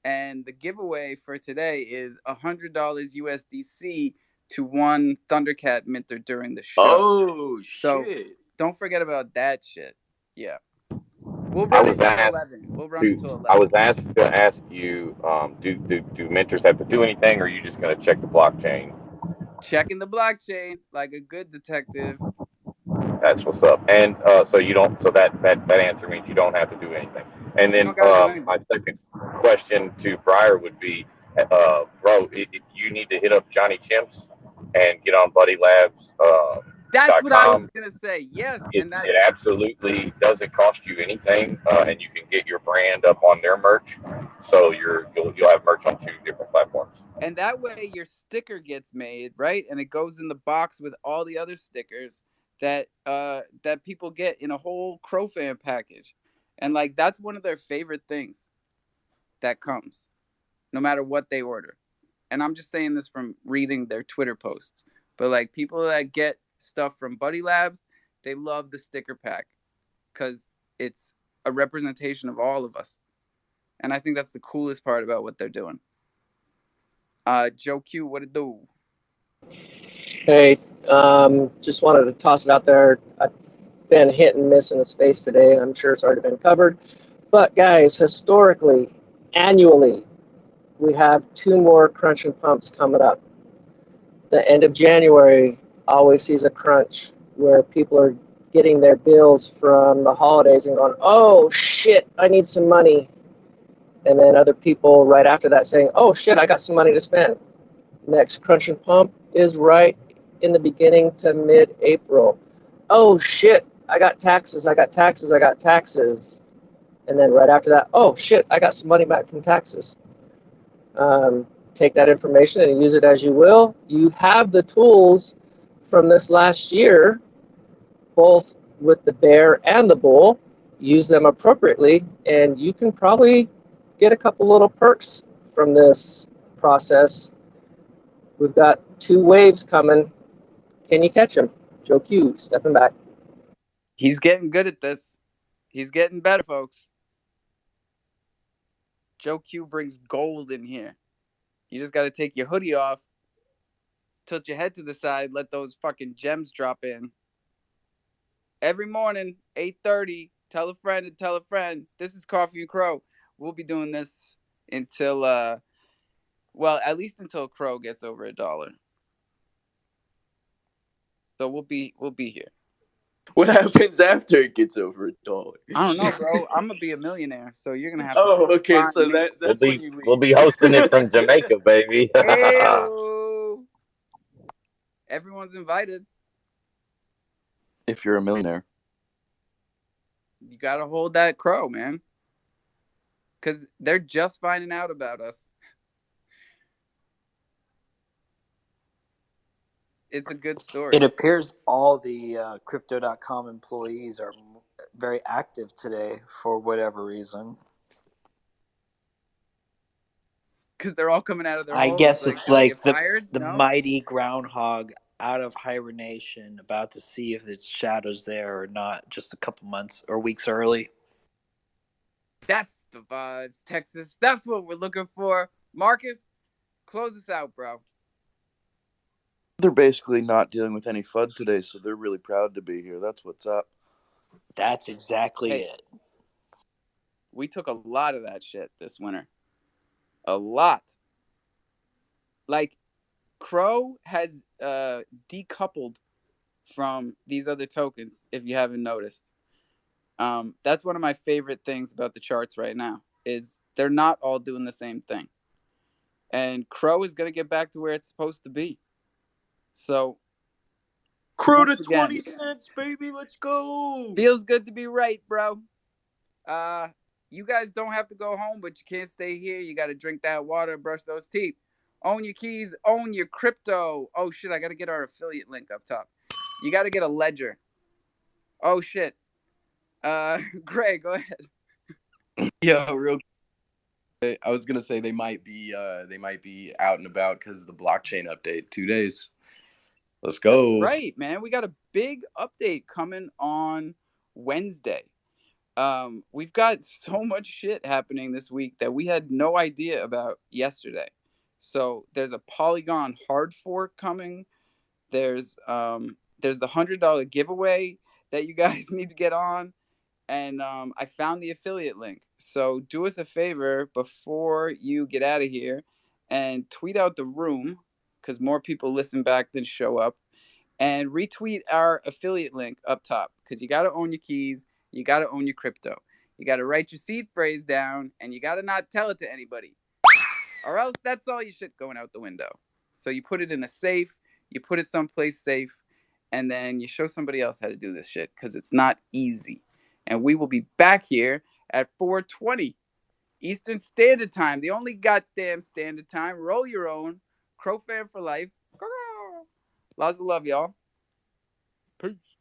And the giveaway for today is $100 USDC to one Thundercat minter during the show. Oh, so shit. Don't forget about that shit. Yeah. We'll run it till 11. We'll run it till 11. I was asked to ask you, do mentors have to do anything, or are you just going to check the blockchain? Checking the blockchain like a good detective. That's what's up. And so you don't. So that answer means you don't have to do anything. And then my second question to Briar would be, bro, you need to hit up Johnny Chimps and get on Buddy Labs. That's what I was gonna say. Yes, it absolutely doesn't cost you anything, and you can get your brand up on their merch. So you'll have merch on 2 different platforms. And that way your sticker gets made, right? And it goes in the box with all the other stickers that people get in a whole crofam package. And like that's one of their favorite things that comes, no matter what they order. And I'm just saying this from reading their Twitter posts. But like people that get stuff from Buddy Labs, they love the sticker pack because it's a representation of all of us. And I think that's the coolest part about what they're doing. Joe Q, what it do? Hey, just wanted to toss it out there. I've been hit and miss in the space today, and I'm sure it's already been covered. But guys, historically, annually, we have 2 more crunch and pumps coming up. The end of January always sees a crunch where people are getting their bills from the holidays and going, oh shit, I need some money. And then other people right after that saying, oh shit, I got some money to spend. Next crunch and pump is right in the beginning to mid-April. Oh shit, I got taxes. And then right after that, oh shit, I got some money back from taxes. Take that information and use it as you will. You have the tools from this last year, both with the bear and the bull. Use them appropriately, and you can probably get a couple little perks from this process. We've got 2 waves coming. Can you catch them? Joe Q, stepping back. He's getting good at this. He's getting better, folks. Joe Q brings gold in here. You just got to take your hoodie off, tilt your head to the side, let those fucking gems drop in. Every morning, 8:30, tell a friend and tell a friend. This is Coffee and Cro. We'll be doing this until, well, at least until Cro gets over $1. So we'll be here. What happens after it gets over $1? I don't know, bro. I'm gonna be a millionaire, so you're gonna have to. Oh, okay. find So me. that's when you We'll leave. be hosting it from Jamaica, baby. Ew. Everyone's invited. If you're a millionaire. You gotta hold that Cro, man. Because they're just finding out about us. It's a good story. It appears all the crypto.com employees are very active today for whatever reason. Because they're all coming out of their I holes. guess it's like fired? the No? mighty groundhog out of hibernation, about to see if its shadow's there or not, just a couple months or weeks early. That's the vibes, Texas. That's what we're looking for. Marcus, close us out, bro. They're basically not dealing with any FUD today, so they're really proud to be here. That's what's up. That's exactly it. We took a lot of that shit this winter. A lot. Like, Cro has decoupled from these other tokens, if you haven't noticed. That's one of my favorite things about the charts right now, is they're not all doing the same thing. And Cro is going to get back to where it's supposed to be. So, Cro to 20 cents, baby. Let's go. Feels good to be right, bro. You guys don't have to go home, but you can't stay here. You got to drink that water, brush those teeth. Own your keys, own your crypto. Oh, shit, I got to get our affiliate link up top. You got to get a ledger. Oh, shit. Greg, go ahead. Yeah, real. I was gonna say they might be out and about because the blockchain update 2 days. Let's go. That's right, man. We got a big update coming on Wednesday. We've got so much shit happening this week that we had no idea about yesterday. So there's a Polygon hard fork coming. There's the $100 giveaway that you guys need to get on. And I found the affiliate link. So do us a favor before you get out of here and tweet out the room, because more people listen back than show up, and retweet our affiliate link up top, because you got to own your keys. You got to own your crypto. You got to write your seed phrase down, and you got to not tell it to anybody, or else that's all your shit going out the window. So you put it in a safe. You put it someplace safe, and then you show somebody else how to do this shit, because it's not easy. And we will be back here at 4:20 Eastern Standard Time, the only goddamn standard time. Roll your own. Crofam for life. Lots of love, y'all. Peace.